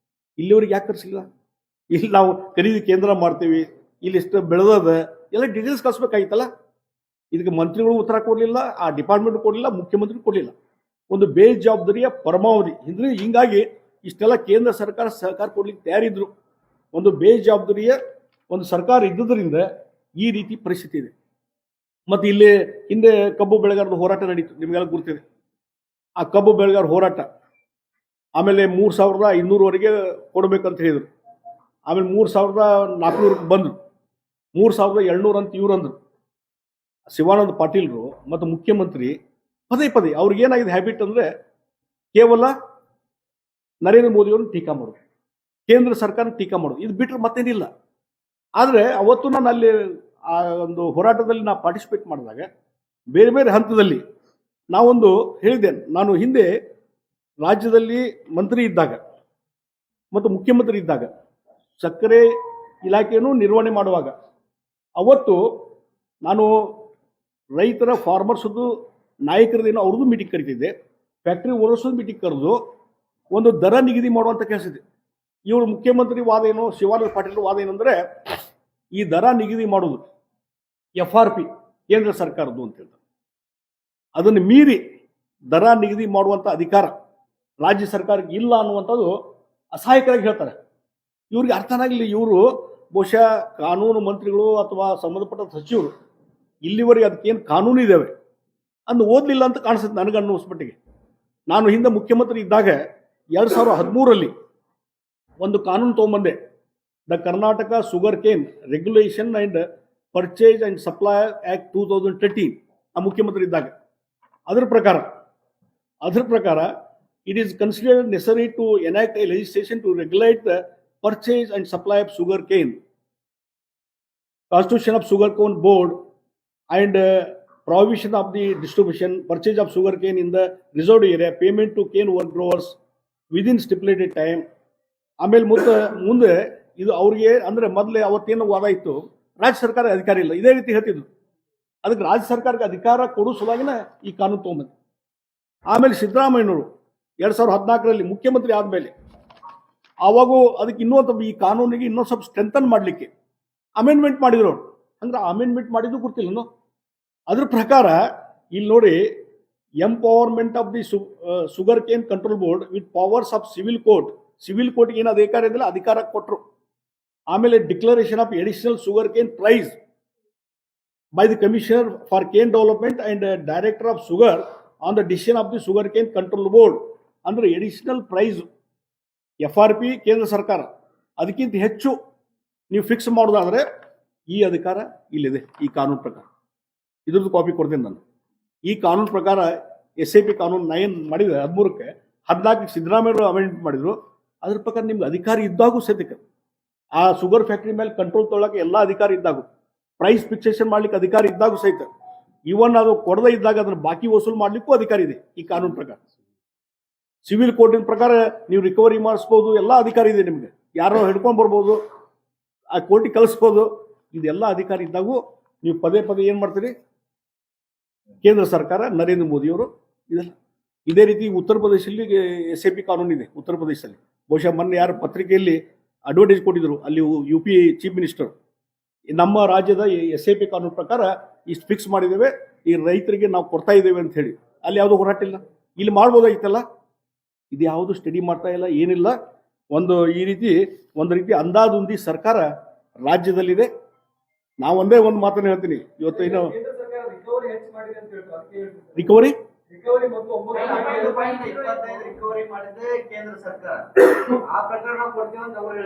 ಇಲ್ಲಿವರೆಗೆ ಯಾಕೆ ಕಳಿಸಿಲ್ಲ? ಇಲ್ಲಿ ನಾವು ಖರೀದಿ ಕೇಂದ್ರ ಮಾಡ್ತೀವಿ, ಇಲ್ಲಿ ಇಷ್ಟು ಬೆಳೆದದ ಎಲ್ಲ ಡೀಟೇಲ್ಸ್ ಕಳಿಸ್ಬೇಕಾಗಿತ್ತಲ್ಲ. ಇದಕ್ಕೆ ಮಂತ್ರಿಗಳು ಉತ್ತರ ಕೊಡಲಿಲ್ಲ, ಆ ಡಿಪಾರ್ಟ್ಮೆಂಟ್ ಕೊಡಲಿಲ್ಲ, ಮುಖ್ಯಮಂತ್ರಿ ಕೊಡಲಿಲ್ಲ. ಒಂದು ಬೇಜವಾಬ್ದಾರಿಯ ಪರಮಾವಧಿ. ಹಿಂಗಾಗಿ ಇಷ್ಟೆಲ್ಲ ಕೇಂದ್ರ ಸರ್ಕಾರ ಸಹಕಾರ ಕೊಡ್ಲಿಕ್ಕೆ ತಯಾರಿದ್ರು. ಒಂದು ಬೇಜವಾಬ್ದಾರಿಯ ಒಂದು ಸರ್ಕಾರ ಇದ್ದುದರಿಂದ ಈ ರೀತಿ ಪರಿಸ್ಥಿತಿ ಇದೆ. ಮತ್ತು ಇಲ್ಲಿ ಹಿಂದೆ ಕಬ್ಬು ಬೆಳೆಗಾರರ ಹೋರಾಟ ನಡೀತು, ನಿಮಗೆಲ್ಲ ಗುರ್ತಿದೆ. ಆ ಕಬ್ಬು ಬೆಳೆಗಾರ ಹೋರಾಟ ಆಮೇಲೆ 3500ವರೆಗೆ ಕೊಡಬೇಕಂತ ಹೇಳಿದರು. ಆಮೇಲೆ 3400ಕ್ಕೆ ಬಂದರು, 3700 ಅಂತ ಇವ್ರು ಅಂದರು. ಶಿವಾನಂದ ಪಾಟೀಲ್ರು ಮತ್ತು ಮುಖ್ಯಮಂತ್ರಿ ಪದೇ ಪದೇ ಅವ್ರಿಗೇನಾಗಿದೆ ಹ್ಯಾಬಿಟ್ ಅಂದರೆ ಕೇವಲ ನರೇಂದ್ರ ಮೋದಿಯವ್ರನ್ನ ಟೀಕಾ ಮಾಡೋದು, ಕೇಂದ್ರ ಸರ್ಕಾರ ಟೀಕಾ ಮಾಡೋದು, ಇದು ಬಿಟ್ಟರೆ ಮತ್ತೇನಿಲ್ಲ. ಆದರೆ ಅವತ್ತು ನಾನು ಅಲ್ಲಿ ಆ ಒಂದು ಹೋರಾಟದಲ್ಲಿ ನಾನು ಪಾರ್ಟಿಸಿಪೇಟ್ ಮಾಡಿದಾಗ ಬೇರೆ ಬೇರೆ ಹಂತದಲ್ಲಿ ನಾವೊಂದು ಹೇಳಿದೆ. ನಾನು ಹಿಂದೆ ರಾಜ್ಯದಲ್ಲಿ ಮಂತ್ರಿ ಇದ್ದಾಗ ಮತ್ತು ಮುಖ್ಯಮಂತ್ರಿ ಇದ್ದಾಗ ಸಕ್ಕರೆ ಇಲಾಖೆಯನ್ನು ನಿರ್ವಹಣೆ ಮಾಡುವಾಗ ಅವತ್ತು ನಾನು ರೈತರ ಫಾರ್ಮರ್ಸ್ದು ನಾಯಕರದೇನೋ ಅವ್ರದ್ದು ಮೀಟಿಂಗ್ ಕರಿತಿದ್ದೆ, ಫ್ಯಾಕ್ಟ್ರಿ ಓನರ್ಸ್ದು ಮೀಟಿಂಗ್ ಕರೆದು ಒಂದು ದರ ನಿಗದಿ ಮಾಡುವಂಥ ಕೆಲಸ ಇದೆ. ಇವರು ಮುಖ್ಯಮಂತ್ರಿ ವಾದ ಏನೋ, ಶಿವಾನಂದ ಪಾಟೀಲ್ ವಾದ ಏನಂದರೆ ಈ ದರ ನಿಗದಿ ಮಾಡೋದು FRP ಕೇಂದ್ರ ಸರ್ಕಾರದ್ದು ಅಂತ ಹೇಳ್ತಾರೆ. ಅದನ್ನು ಮೀರಿ ದರ ನಿಗದಿ ಮಾಡುವಂಥ ಅಧಿಕಾರ ರಾಜ್ಯ ಸರ್ಕಾರಕ್ಕೆ ಇಲ್ಲ ಅನ್ನುವಂಥದ್ದು ಅಸಹಾಯಕರಾಗಿ ಹೇಳ್ತಾರೆ. ಇವ್ರಿಗೆ ಅರ್ಥನಾಗಲಿ. ಇವರು ಬಹುಶಃ ಕಾನೂನು ಮಂತ್ರಿಗಳು ಅಥವಾ ಸಂಬಂಧಪಟ್ಟ ಸಚಿವರು ಇಲ್ಲಿವರೆಗೆ ಅದಕ್ಕೇನು ಕಾನೂನು ಇದ್ದಾವೆ ಅನ್ನು ಓದಲಿಲ್ಲ ಅಂತ ಕಾಣಿಸುತ್ತೆ ನನಗೆ ಅನ್ನಿಸ್ಮಟ್ಟಿಗೆ. ನಾನು ಹಿಂದೆ ಮುಖ್ಯಮಂತ್ರಿ ಇದ್ದಾಗ 2013 ಒಂದು ಕಾನೂನು ತೊಗೊಂಬಂದೆ, the Karnataka sugar cane regulation and purchase and supply act 2013 ಆ ಮುಖ್ಯಮಂತ್ರಿ ಇದ್ದಾಗ. ಅದರ ಪ್ರಕಾರ it is considered necessary to enact a legislation to regulate the purchase and supply of sugar cane, constitution of sugar cane board, and prohibition of the distribution, purchase of sugar cane in the reserved area, payment to cane work growers within stipulated time. ಆಮೇಲೆ ಮುಂದೆ ಇದು ಅವ್ರಿಗೆ ಅಂದರೆ ಮೊದಲೇ ಅವತ್ತೇನು ವಾದ ಇತ್ತು, ರಾಜ್ಯ ಸರ್ಕಾರ ಅಧಿಕಾರ ಇಲ್ಲ, ಇದೇ ರೀತಿ ಹೇಳ್ತಿದ್ರು. ಅದಕ್ಕೆ ರಾಜ್ಯ ಸರ್ಕಾರಕ್ಕೆ ಅಧಿಕಾರ ಕೊಡೋ ಸಲುವಾಗಿನ ಈ ಕಾನೂನು ತೊಗೊಂಬಂದು. ಆಮೇಲೆ ಸಿದ್ದರಾಮಯ್ಯನವರು 2014 ಮುಖ್ಯಮಂತ್ರಿ ಆದಮೇಲೆ ಆವಾಗೂ ಅದಕ್ಕೆ ಈ ಕಾನೂನಿಗೆ ಇನ್ನೊಂದು ಸ್ವಲ್ಪ ಸ್ಟ್ರೆಂಥನ್ ಮಾಡಲಿಕ್ಕೆ ಅಮೆಂಡ್ಮೆಂಟ್ ಮಾಡಿದ್ರು ಅವರು. ಅಂದ್ರೆ ಅಮೆಂಡ್ಮೆಂಟ್ ಮಾಡಿದ್ದು ಗೊತ್ತಿಲ್ಲ. ಅದ್ರ ಪ್ರಕಾರ ಇಲ್ಲಿ ನೋಡಿ, empowerment of the sugar cane control board with powers of civil ಕೋರ್ಟ್ಗೆ ಏನು ಅಧಿಕಾರ ಇದಿಲ್ಲ ಅಧಿಕಾರ ಕೊಟ್ಟರು. ಆಮೇಲೆ declaration of additional sugar cane price by the commissioner for cane development and director of sugar on the decision of the sugar cane control board. ಅಂದ್ರೆ additional price FRP ಕೇಂದ್ರ ಸರ್ಕಾರ ಅದಕ್ಕಿಂತ ಹೆಚ್ಚು ನೀವು ಫಿಕ್ಸ್ ಮಾಡೋದಾದ್ರೆ ಈ ಅಧಿಕಾರ ಇಲ್ಲಿದೆ ಈ ಕಾನೂನು ಪ್ರಕಾರ. ಇದ್ರದ್ದು ಕಾಪಿ ಕೊಡ್ತೇನೆ ನಾನು. ಈ ಕಾನೂನು ಪ್ರಕಾರ SAP ಕಾನೂನು 9 ಮಾಡಿದ್ರೆ 13ಕ್ಕೆ 14ಕ್ಕೆ ಸಿದ್ದರಾಮಯ್ಯವರು ಅಮೆಂಡ್ಮೆಂಟ್ ಮಾಡಿದ್ರು. ಅದ್ರ ಪ್ರಕಾರ ನಿಮ್ಗೆ ಅಧಿಕಾರ ಇದ್ದಾಗೂ ಸದ್ಯಕ್ಕೆ ಆ ಶುಗರ್ ಫ್ಯಾಕ್ಟ್ರಿ ಮೇಲೆ ಕಂಟ್ರೋಲ್ ತೊಗೊಳಕ್ಕೆ ಎಲ್ಲ ಅಧಿಕಾರ ಇದ್ದಾಗೂ, ಪ್ರೈಸ್ ಫಿಕ್ಸೇಷನ್ ಮಾಡ್ಲಿಕ್ಕೆ ಅಧಿಕಾರ ಇದ್ದಾಗೂ ಸಹಿತ, ಇವನ್ ಅದು ಕೊಡದೇ ಇದ್ದಾಗ ಅದನ್ನ ಬಾಕಿ ವಸೂಲು ಮಾಡ್ಲಿಕ್ಕೂ ಅಧಿಕಾರ ಇದೆ ಈ ಕಾನೂನು ಪ್ರಕಾರ. ಸಿವಿಲ್ ಕೋರ್ಟಿನ ಪ್ರಕಾರ ನೀವು ರಿಕವರಿ ಮಾಡಿಸ್ಬೋದು, ಎಲ್ಲ ಅಧಿಕಾರ ಇದೆ ನಿಮಗೆ. ಯಾರೋ ಹಿಡ್ಕೊಂಡ್ ಬರ್ಬೋದು, ಆ ಕೋರ್ಟಿಗೆ ಕಳಿಸ್ಬೋದು. ಇದೆಲ್ಲ ಅಧಿಕಾರ ಇದ್ದಾಗೂ ನೀವು ಪದೇ ಏನು ಮಾಡ್ತೀರಿ, ಕೇಂದ್ರ ಸರ್ಕಾರ ನರೇಂದ್ರ ಮೋದಿಯವರು ಇದೆಲ್ಲ ಇದೇ ರೀತಿ. ಉತ್ತರ ಪ್ರದೇಶದಲ್ಲಿ SAP ಕಾನೂನು ಇದೆ. ಉತ್ತರ ಪ್ರದೇಶದಲ್ಲಿ ಬಹುಶಃ ಮೊನ್ನೆ ಯಾರು ಪತ್ರಿಕೆಯಲ್ಲಿ ಅಡ್ವರ್ಟೈಸ್ ಕೊಟ್ಟಿದ್ರು, ಅಲ್ಲಿ UP ಚೀಫ್ ಮಿನಿಸ್ಟರ್, ನಮ್ಮ ರಾಜ್ಯದ SAP ಕಾನೂನು ಪ್ರಕಾರ ಇಷ್ಟು ಫಿಕ್ಸ್ ಮಾಡಿದ್ದೇವೆ, ಈ ರೈತರಿಗೆ ನಾವು ಕೊಡ್ತಾ ಇದ್ದೇವೆ ಅಂತ ಹೇಳಿ. ಅಲ್ಲಿ ಯಾವುದೋ ಹೋರಾಟ ಇಲ್ಲ. ಇಲ್ಲಿ ಮಾಡ್ಬೋದಾಗಿತ್ತಲ್ಲ, ಇದು ಯಾವುದು ಸ್ಟಡಿ ಮಾಡ್ತಾ ಇಲ್ಲ, ಏನಿಲ್ಲ. ಈ ರೀತಿ ಒಂದು ರೀತಿ ಅಂದಾಜುಂದಿ ಸರ್ಕಾರ ರಾಜ್ಯದಲ್ಲಿದೆ. ನಾವು ಒಂದೇ ಒಂದು ಮಾತನ್ನು ಹೇಳ್ತೀನಿ, ಇವತ್ತು ಏನು ರಿಕವರಿ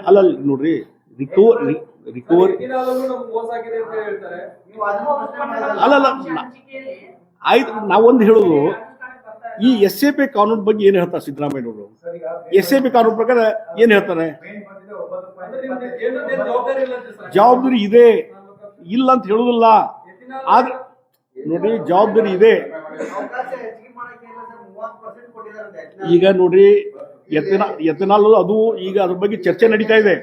ಅಲ್ಲ ನೋಡ್ರಿ, ರಿಕವರಿ ಅಲ್ಲಲ್ಲ ಆಯ್ತು. ನಾವೊಂದು ಹೇಳೋದು, ಈ SAP ಕಾನೂನು ಬಗ್ಗೆ ಏನು ಹೇಳ್ತಾರೆ ಸಿದ್ದರಾಮಯ್ಯನವರು? SAP ಕಾನೂನು ಪ್ರಕಾರ ಏನು ಹೇಳ್ತಾರೆ? ಜವಾಬ್ದಾರಿ ಇದೆ, ಇಲ್ಲ ಅಂತ ಹೇಳುದಿಲ್ಲ. ಆದ್ರೆ ನೋಡ್ರಿ, ಜವಾಬ್ದಾರಿ ಇದೆ. ಈಗ ನೋಡ್ರಿ, ಎಥೆನಾಲ್ ಅದು ಈಗ ಅದ್ರ ಬಗ್ಗೆ ಚರ್ಚೆ ನಡೀತಾ ಇದೆ.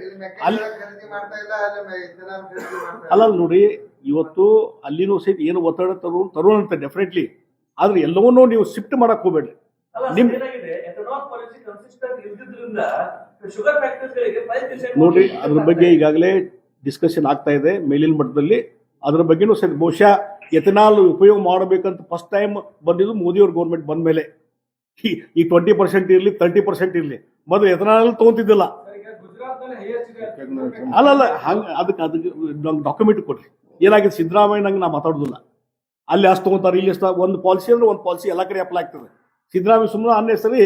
ಅಲ್ಲ ನೋಡ್ರಿ, ಇವತ್ತು ಅಲ್ಲಿನೂ ಸಹಿತ ಏನು ಒತ್ತಡ ತರುವಂತೆ ಡೆಫಿನೆಟ್ಲಿ. ಆದ್ರೆ ಎಲ್ಲವನ್ನೂ ನೀವು ಶಿಫ್ಟ್ ಮಾಡಕ್ ಹೋಗ್ಬೇಡ್ರಿ. ನೋಡ್ರಿ, ಅದ್ರ ಬಗ್ಗೆ ಈಗಾಗಲೇ ಡಿಸ್ಕಷನ್ ಆಗ್ತಾ ಇದೆ ಮೇಲಿನ ಮಟ್ಟದಲ್ಲಿ. ಅದ್ರ ಬಗ್ಗೆನೂ ಸಹಿತ ಬಹುಶಃ ಎಥೆನಾಲ್ ಉಪಯೋಗ ಮಾಡಬೇಕಂತ ಫಸ್ಟ್ ಟೈಮ್ ಬಂದಿದ್ದು ಮೋದಿಯವ್ರ ಗೌರ್ಮೆಂಟ್ ಬಂದ ಮೇಲೆ. ಈ 20% ಇರಲಿ 30% ಇರಲಿ, ಮೊದಲು ಎಥೆನಾಲ್ ತಗೊಂತಿದ್ದಿಲ್ಲ. ಅಲ್ಲಲ್ಲ, ಅದಕ್ಕೆ ಡಾಕ್ಯುಮೆಂಟ್ ಕೊಡ್ರಿ. ಏನಾಗಿದೆ, ಸಿದ್ದರಾಮಯ್ಯ ನಂಗೆ ನಾ ಮಾತಾಡೋದಿಲ್ಲ. ಅಲ್ಲಿ ಅಷ್ಟು ತಗೊಂತಾರೆ, ಇಲ್ಲಿ ಅಷ್ಟು. ಒಂದು ಪಾಲಿಸಿ ಅಂದ್ರೆ ಒಂದು ಪಾಲಿಸಿ ಎಲ್ಲ ಕಡೆ ಅಪ್ಲೈ ಆಗ್ತದೆ. ಸಿದ್ದರಾಮಯ್ಯ ಸುಮ್ಮನೆ ಅನ್ನೆಸರಿ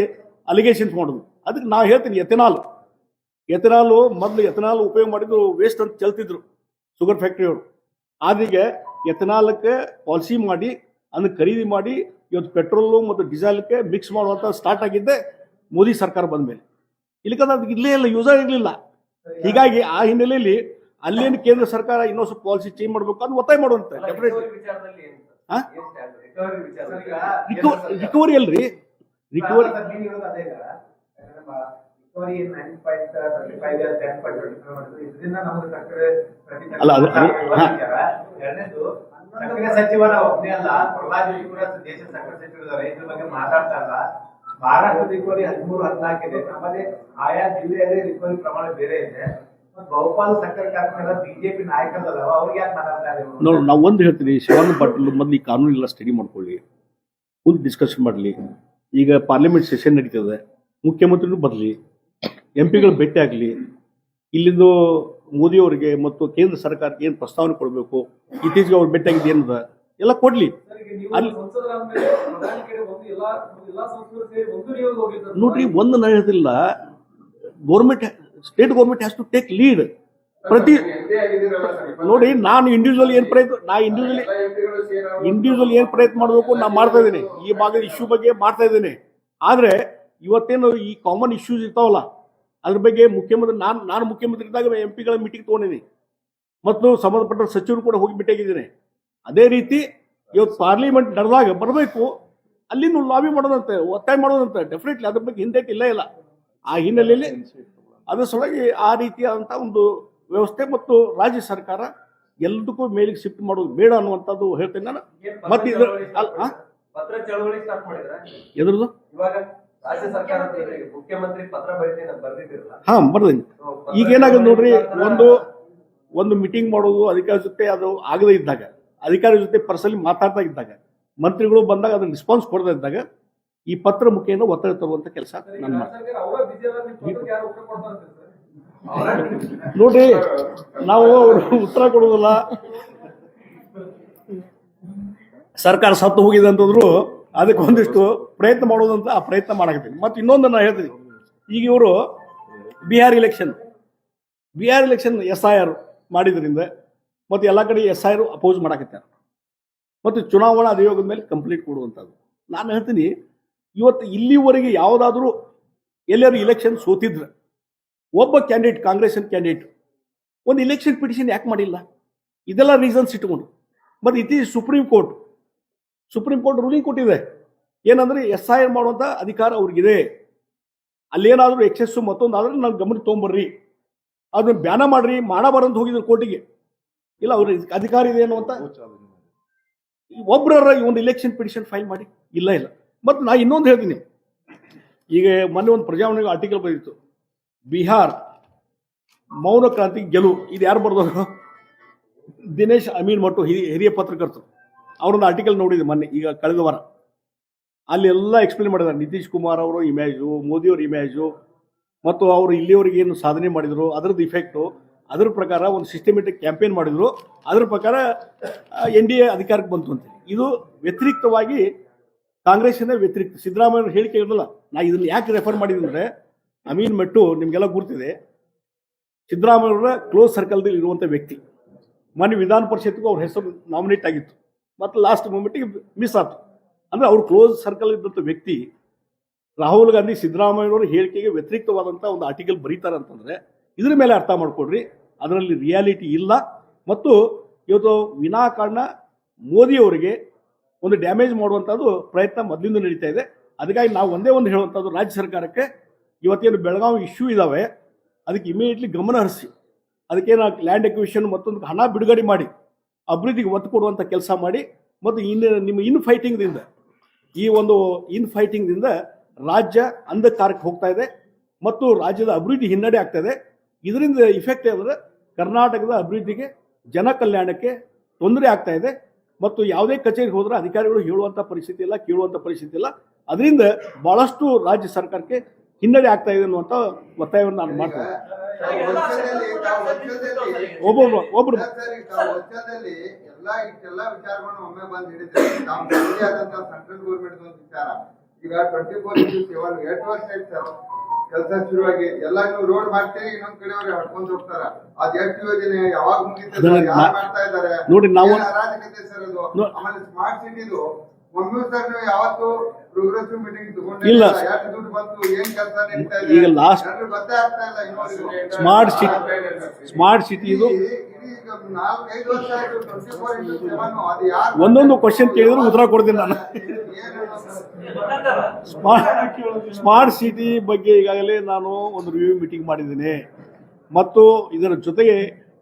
ಅಲಿಗೇಷನ್ಸ್ ಮಾಡೋದು. ಅದಕ್ಕೆ ನಾ ಹೇಳ್ತೀನಿ, ಎಥೆನಾಲು ಮೊದಲು ಎಥೆನಾಲ್ ಉಪಯೋಗ ಮಾಡಿದ್ರು ವೇಸ್ಟ್ ಅಂತ ಚೆಲ್ತಿದ್ರು ಶುಗರ್ ಫ್ಯಾಕ್ಟ್ರಿಯವರು. ಆದೀಗ ಎಥೆನಾಲ್ಗೆ ಪಾಲಿಸಿ ಮಾಡಿ ಅದನ್ನ ಖರೀದಿ ಮಾಡಿ ಇವತ್ತು ಪೆಟ್ರೋಲು ಮತ್ತು ಡೀಸೆಲ್ಗೆ ಮಿಕ್ಸ್ ಮಾಡುವಂತ ಸ್ಟಾರ್ಟ್ ಆಗಿದ್ದೆ ಮೋದಿ ಸರ್ಕಾರ ಬಂದ ಮೇಲೆ. ಇಲ್ಲಿಕಂದ್ರೆ ಅದಕ್ಕೆ ಇಲ್ಲೇ ಇಲ್ಲ, ಯೂಸ್ ಇರಲಿಲ್ಲ. ಹೀಗಾಗಿ ಆ ಹಿನ್ನೆಲೆಯಲ್ಲಿ ಅಲ್ಲೇನು ಕೇಂದ್ರ ಸರ್ಕಾರ ಇನ್ನೊಂದು ಸ್ವಲ್ಪ ಪಾಲಿಸಿ ಚೇಂಜ್ ಮಾಡಬೇಕು ಅಂತ ಒತ್ತಾಯ ಮಾಡುವಂತೆ. ರಿಕವರಿ ಅಲ್ರಿ, ರಿಕವರಿ ಅಲ್ಲ ಅದು ಸಕ್ಕರೆ ಸಚಿವರ ಒಬ್ಬನೇ ಅಲ್ಲ, ಪ್ರಹ್ಲಾದ್ ಜೋಶಿ ಕೂಡ ದೇಶ ಸಕ್ಕರೆ ಸಚಿವರಿದ್ದಾರೆ. ಇದ್ರ ಬಗ್ಗೆ ಮಾತಾಡ್ತಾ ಇಲ್ಲ. ಮಹಾರಾಷ್ಟ್ರ ರಿಕವರಿ 13-14 ಇದೆ. ನಮ್ಮಲ್ಲಿ ಆಯಾ ಜಿಲ್ಲೆಯಲ್ಲಿ ರಿಕವರಿ ಪ್ರಮಾಣ ಬೇರೆ ಇದೆ. ಬಹುಪಾಲು ಸಕ್ಕರೆ ಕಾರ್ಖಾನೆ ಬಿಜೆಪಿ ನಾಯಕರಲ್ಲ ಅವ್ರಿಗೆ ಯಾಕೆ ಮಾತಾಡ್ತಾರೆ ಇವ್ರು? ನೋಡಿ, ನಾವು ಒಂದು ಹೇಳ್ತೀನಿ, ಶಿವಾನಂದ ಪಾಟೀಲ್ ಮೊದಲು ಈ ಕಾನೂನೆಲ್ಲ ಸ್ಟಡಿ ಮಾಡ್ಕೊಳ್ಳಿ, ಮುಂದೆ ಡಿಸ್ಕಷನ್ ಮಾಡಲಿ. ಈಗ ಪಾರ್ಲಿಮೆಂಟ್ ಸೆಷನ್ ನಡೀತದೆ, ಮುಖ್ಯಮಂತ್ರಿನೂ ಬರಲಿ, ಎಂ ಪಿಗಳು ಭೇಟಿ ಆಗಲಿ, ಇಲ್ಲಿಂದು ಮೋದಿಯವರಿಗೆ ಮತ್ತು ಕೇಂದ್ರ ಸರ್ಕಾರಕ್ಕೆ ಏನು ಪ್ರಸ್ತಾವನೆ ಕೊಡಬೇಕು, ಇತ್ತೀಚೆಗೆ ಅವ್ರು ಭೇಟಿಯಾಗಿದ್ದು ಏನದ ಎಲ್ಲ ಕೊಡಲಿ. ಅಲ್ಲಿ ನೋಡ್ರಿ, ಒಂದು ನಾನು ಹೇಳ್ತಿಲ್ಲ, government, state government has to take lead. ಪ್ರತಿ ನೋಡಿ, ನಾನು ಇಂಡಿವಿಜುವಲ್ ಏನು ಪ್ರಯತ್ನ, ಇಂಡಿವಿಜುವಲ್ ಏನು ಪ್ರಯತ್ನ ಮಾಡಬೇಕು ನಾ ಮಾಡ್ತಾ ಇದ್ದೀನಿ, ಈ ಭಾಗದ ಇಶ್ಯೂ ಬಗ್ಗೆ ಮಾಡ್ತಾ ಇದ್ದೀನಿ. ಆದರೆ ಇವತ್ತೇನು ಈ ಕಾಮನ್ ಇಶ್ಯೂಸ್ ಇರ್ತಾವಲ್ಲ, ಅದ್ರ ಬಗ್ಗೆ ಮುಖ್ಯಮಂತ್ರಿ, ನಾನು ಮುಖ್ಯಮಂತ್ರಿ ಇದ್ದಾಗ ಎಂ ಪಿಗಳ ಮೀಟಿಂಗ್ ತೊಗೊಂಡಿದ್ದೀನಿ ಮತ್ತು ಸಂಬಂಧಪಟ್ಟ ಸಚಿವರು ಕೂಡ ಹೋಗಿ ಭೇಟಿಯಾಗಿದ್ದೀನಿ. ಅದೇ ರೀತಿ ಇವತ್ತು ಪಾರ್ಲಿಮೆಂಟ್ ನಡೆದಾಗ ಬರಬೇಕು, ಅಲ್ಲಿಂದ ಲಾಬಿ ಮಾಡೋದಂತೆ, ಒತ್ತಾಯ ಮಾಡೋದಂತೆ. ಡೆಫಿನೆಟ್ಲಿ ಅದ್ರ ಬಗ್ಗೆ ಹಿಂದೇಟ್ ಇಲ್ಲ. ಆ ಹಿನ್ನೆಲೆಯಲ್ಲಿ ಅದರ ಸಲುವಾಗಿ ಆ ರೀತಿಯಾದಂಥ ಒಂದು ವ್ಯವಸ್ಥೆ ಮತ್ತು ರಾಜ್ಯ ಸರ್ಕಾರ ಎಲ್ಲದಕ್ಕೂ ಮೇಲಿಗೆ ಶಿಫ್ಟ್ ಮಾಡೋದು ಬೇಡ ಅನ್ನುವಂಥದ್ದು ಹೇಳ್ತೇನೆ ನಾನು. ಮತ್ತೆ ಇದ್ರ ಪತ್ರ ಚಳವಳಿ ಸ್ಟಾರ್ಟ್ ಮಾಡಿದ್ರೆ ಎದ್ರದ್ದು ಇವಾಗ ರಾಜ್ಯ ಸರ್ಕಾರದ ಮುಖ್ಯಮಂತ್ರಿ ಪತ್ರ ಬರ್ದಿದ್ದಿರಲ್ಲ. ಬರ್ತೀನಿ. ಈಗ ಏನಾಗುತ್ತೆ ನೋಡ್ರಿ, ಒಂದು ಮೀಟಿಂಗ್ ಮಾಡೋದು ಅಧಿಕಾರಿ ಜೊತೆ ಅದು ಆಗದೇ ಇದ್ದಾಗ, ಅಧಿಕಾರಿ ಜೊತೆ ಪರ್ಸನಲಿ ಮಾತಾಡ್ತಾ ಇದ್ದಾಗ, ಮಂತ್ರಿಗಳು ಬಂದಾಗ ಅದನ್ನ ರೆಸ್ಪಾನ್ಸ್ ಕೊಡದೇ ಇದ್ದಾಗ ಈ ಪತ್ರ ಮುಖೇನ ಒತ್ತಡ ತರುವಂತ ಕೆಲಸ ನಾನು ಮಾಡ್ತೀನಿ. ನೋಡ್ರಿ, ನಾವು ಉತ್ತರ ಕೊಡೋದಿಲ್ಲ. ಸರ್ಕಾರ ಸತ್ತು ಹೋಗಿದೆ ಅಂತಂದ್ರು ಅದಕ್ಕೆ ಒಂದಿಷ್ಟು ಪ್ರಯತ್ನ ಮಾಡೋದಂತ ಆ ಪ್ರಯತ್ನ ಮಾಡಕತ್ತೀನಿ. ಮತ್ತು ಇನ್ನೊಂದು ನಾನು ಹೇಳ್ತೀನಿ, ಈಗ ಇವರು ಬಿಹಾರ್ ಇಲೆಕ್ಷನ್ SIR ಮಾಡಿದ್ರಿಂದ ಮತ್ತು ಎಲ್ಲ ಕಡೆ SIR ಅಪೋಸ್ ಮಾಡಕತ್ತಾರೆ ಮತ್ತು ಚುನಾವಣಾ ಆಯೋಗದ ಮೇಲೆ ಕಂಪ್ಲೀಟ್ ಕೊಡುವಂಥದ್ದು. ನಾನು ಹೇಳ್ತೀನಿ, ಇವತ್ತು ಇಲ್ಲಿವರೆಗೆ ಯಾವುದಾದ್ರೂ ಎಲ್ಲರೂ ಇಲೆಕ್ಷನ್ ಸೋತಿದ್ರೆ ಒಬ್ಬ ಕ್ಯಾಂಡಿಡೇಟ್, ಕಾಂಗ್ರೆಸ್ಸಿನ ಕ್ಯಾಂಡಿಡೇಟ್ ಒಂದು ಇಲೆಕ್ಷನ್ ಪಿಟಿಷನ್ ಯಾಕೆ ಮಾಡಿಲ್ಲ? ಇದೆಲ್ಲ ರೀಸನ್ಸ್ ಇಟ್ಕೊಂಡು. ಮತ್ತು ಇತ್ತೀಚೆಗೆ ಸುಪ್ರೀಂ ಕೋರ್ಟ್ ರೂಲಿಂಗ್ ಕೊಟ್ಟಿದೆ, ಏನಂದ್ರೆ SIR ಮಾಡುವಂಥ ಅಧಿಕಾರ ಅವ್ರಿಗಿದೆ. ಅಲ್ಲೇನಾದರೂ ಎಕ್ಸೆಸ್ಸು ಮತ್ತೊಂದಾದ್ರೆ ನಾನು ಗಮನ ತೊಗೊಂಬರ್ರಿ, ಅದನ್ನ ಬ್ಯಾನ ಮಾಡ್ರಿ, ಮಾಡಬಾರಂತ ಹೋಗಿದ್ರು ಕೋರ್ಟಿಗೆ. ಇಲ್ಲ, ಅವ್ರ ಅಧಿಕಾರ ಇದೆ ಅನ್ನುವಂಥ ಒಬ್ಬರ ಈ ಒಂದು ಇಲೆಕ್ಷನ್ ಪಿಟಿಷನ್ ಫೈಲ್ ಮಾಡಿ ಇಲ್ಲ. ಮತ್ತು ನಾ ಇನ್ನೊಂದು ಹೇಳ್ತೀನಿ, ಈಗ ಮೊನ್ನೆ ಒಂದು ಪ್ರಜಾವಾಣಿಗೆ ಆರ್ಟಿಕಲ್ ಬಂದಿತ್ತು, ಬಿಹಾರ್ ಮೌನ ಕ್ರಾಂತಿ ಗೆಲುವು. ಇದು ಯಾರು ಬರ್ದವರು? ದಿನೇಶ್ ಅಮೀನ್ ಮಟ್ಟು, ಹಿರಿಯ ಪತ್ರಕರ್ತರು. ಅವರೊಂದು ಆರ್ಟಿಕಲ್ ನೋಡಿದೆ ಮೊನ್ನೆ, ಈಗ ಕಳೆದ ವಾರ. ಅಲ್ಲಿ ಎಲ್ಲ ಎಕ್ಸ್ಪ್ಲೇನ್ ಮಾಡಿದ್ದಾರೆ, ನಿತೀಶ್ ಕುಮಾರ್ ಅವರು ಇಮೇಜು, ಮೋದಿಯವ್ರ ಇಮೇಜು ಮತ್ತು ಅವರು ಇಲ್ಲಿವರೆಗೆ ಏನು ಸಾಧನೆ ಮಾಡಿದರು ಅದರದ್ದು ಇಫೆಕ್ಟು, ಅದರ ಪ್ರಕಾರ ಒಂದು ಸಿಸ್ಟಮೆಟಿಕ್ ಕ್ಯಾಂಪೇನ್ ಮಾಡಿದ್ರು, ಅದರ ಪ್ರಕಾರ NDA ಅಧಿಕಾರಕ್ಕೆ ಬಂತು ಅಂತ. ಇದು ವ್ಯತಿರಿಕ್ತವಾಗಿ ಕಾಂಗ್ರೆಸ್ಸಿನ ವ್ಯತಿರಿಕ್ತ ಸಿದ್ದರಾಮಯ್ಯ ಹೇಳಿಕೆ ಇರಲಿಲ್ಲ. ನಾ ಇದನ್ನು ಯಾಕೆ ರೆಫರ್ ಮಾಡಿದ್ದೀನಿ ಅಂದರೆ, ಅಮೀನ್ ಮೆಟ್ಟು ನಿಮಗೆಲ್ಲ ಗುರ್ತಿದೆ, ಸಿದ್ದರಾಮಯ್ಯವರ ಕ್ಲೋಸ್ ಸರ್ಕಲ್ದಲ್ಲಿ ಇರುವಂಥ ವ್ಯಕ್ತಿ. ಮೊನ್ನೆ ವಿಧಾನ ಪರಿಷತ್ಗೂ ಅವ್ರ ಹೆಸರು ನಾಮಿನೇಟ್ ಆಗಿತ್ತು ಮತ್ತು ಲಾಸ್ಟ್ ಮೂಮೆಂಟಿಗೆ ಮಿಸ್ ಆಯ್ತು. ಅಂದರೆ ಅವ್ರು ಕ್ಲೋಸ್ ಸರ್ಕಲ್ ಇದ್ದಂಥ ವ್ಯಕ್ತಿ ರಾಹುಲ್ ಗಾಂಧಿ ಸಿದ್ದರಾಮಯ್ಯನವರ ಹೇಳಿಕೆಗೆ ವ್ಯತಿರಿಕ್ತವಾದಂಥ ಒಂದು ಆರ್ಟಿಕಲ್ ಬರೀತಾರೆ ಅಂತಂದರೆ ಇದ್ರ ಮೇಲೆ ಅರ್ಥ ಮಾಡ್ಕೊಡ್ರಿ, ಅದರಲ್ಲಿ ರಿಯಾಲಿಟಿ ಇಲ್ಲ. ಮತ್ತು ಇವತ್ತು ವಿನಾಕಾರಣ ಮೋದಿಯವರಿಗೆ ಒಂದು ಡ್ಯಾಮೇಜ್ ಮಾಡುವಂಥದ್ದು ಪ್ರಯತ್ನ ಮೊದಲಿಂದ ನಡೀತಾ ಇದೆ. ಅದಕ್ಕಾಗಿ ನಾವು ಒಂದೇ ಒಂದು ಹೇಳುವಂಥದ್ದು, ರಾಜ್ಯ ಸರ್ಕಾರಕ್ಕೆ ಇವತ್ತೇನು ಬೆಳಗಾವಿ ಇಶ್ಯೂ ಇದ್ದಾವೆ ಅದಕ್ಕೆ ಇಮಿಡಿಯೇಟ್ಲಿ ಗಮನ ಹರಿಸಿ, ಅದಕ್ಕೇನು ಲ್ಯಾಂಡ್ ಎಕ್ವಿಷನ್ ಮತ್ತೊಂದು ಹಣ ಬಿಡುಗಡೆ ಮಾಡಿ ಅಭಿವೃದ್ಧಿಗೆ ಒತ್ತು ಕೊಡುವಂಥ ಕೆಲಸ ಮಾಡಿ. ಮತ್ತು ನಿಮ್ಮ ಇನ್ ಫೈಟಿಂಗ್ದಿಂದ ರಾಜ್ಯ ಅಂಧಕಾರಕ್ಕೆ ಹೋಗ್ತಾ ಇದೆ ಮತ್ತು ರಾಜ್ಯದ ಅಭಿವೃದ್ಧಿ ಹಿನ್ನಡೆ ಆಗ್ತಾ ಇದೆ. ಇದರಿಂದ ಇಫೆಕ್ಟ್ ಅಂದರೆ ಕರ್ನಾಟಕದ ಅಭಿವೃದ್ಧಿಗೆ, ಜನ ಕಲ್ಯಾಣಕ್ಕೆ ತೊಂದರೆ ಆಗ್ತಾ ಇದೆ. ಮತ್ತು ಯಾವುದೇ ಕಚೇರಿಗೆ ಹೋದ್ರೆ ಅಧಿಕಾರಿಗಳು ಹೇಳುವಂಥ ಪರಿಸ್ಥಿತಿ ಇಲ್ಲ, ಕೇಳುವಂಥ ಪರಿಸ್ಥಿತಿ ಇಲ್ಲ. ಅದರಿಂದ ಬಹಳಷ್ಟು ರಾಜ್ಯ ಸರ್ಕಾರಕ್ಕೆ ಹಿನ್ನಡೆ ಆಗ್ತಾ ಇದೆ ಅನ್ನುವಂಥ ಒತ್ತಾಯವನ್ನು ನಾನು ಮಾಡ್ತೇನೆ. ಒಬ್ಬರು ಇಷ್ಟೆಲ್ಲ ವಿಚಾರಗಳನ್ನು ಒಮ್ಮೆ ಬಂದು ಹಿಡಿದ್ರೆ ಸೆಂಟ್ರಲ್ ಗೌರ್ಮೆಂಟ್ ಒಂದು ವಿಚಾರ. ಈಗ 24/7 8 ವರ್ಷ ಆಯ್ತು ಸರ್ ಕೆಲಸ ಶುರುವಾಗಿ. ಎಲ್ಲ ನೀವು ರೋಡ್ ಮಾಡ್ತೀರಿ, ಇನ್ನೊಂದ್ ಕಡೆ ಅವ್ರು ಹಡ್ಕೊಂಡು ಹೋಗ್ತಾರ. ಅದ್ ಎಷ್ಟು ಯೋಜನೆ ಯಾವಾಗ ಮುಗಿತಾರೆ, ಯಾರು ಮಾಡ್ತಾ ಇದಾರೆ ನೋಡಿ. ನಾವು ಅರಾಜಕತೆ ಸರ್ ಅದು. ಆಮೇಲೆ ಸ್ಮಾರ್ಟ್ ಸಿಟಿದು ಒಮ್ಮೆ ಸರ್ ನೀವು ಯಾವತ್ತು ಪ್ರೋಗ್ರೆಸಿವ್ ಮೀಟಿಂಗ್ ತಗೊಂಡಿಲ್ಲ, ಎಷ್ಟು ದುಡ್ಡು ಬಂತು, ಏನ್ ಕೆಲಸ ನಡೀತಾ ಇದೆ, ಈಗ ಲಾಸ್ಟ್ ಗೊತ್ತೇ ಆಗ್ತಾ ಇಲ್ಲ ಇನ್ನೊಂದು. ಸ್ಮಾರ್ಟ್ ಸಿಟಿ ಇದು 4-5 ವರ್ಷ ಆಯ್ತು. 24/7 ಅದು ಯಾರು ಒಂದೊಂದು ಕ್ವಶನ್ ಕೇಳಿದ್ರು ಉತ್ತರ ಕೊಡ್ತೀನಿ ನಾನು. ಸ್ಮಾರ್ಟ್ ಸಿಟಿ ಬಗ್ಗೆ ಈಗಾಗಲೇ ನಾನು ಒಂದು ರಿವ್ಯೂ ಮೀಟಿಂಗ್ ಮಾಡಿದ್ದೀನಿ ಮತ್ತು ಇದರ ಜೊತೆಗೆ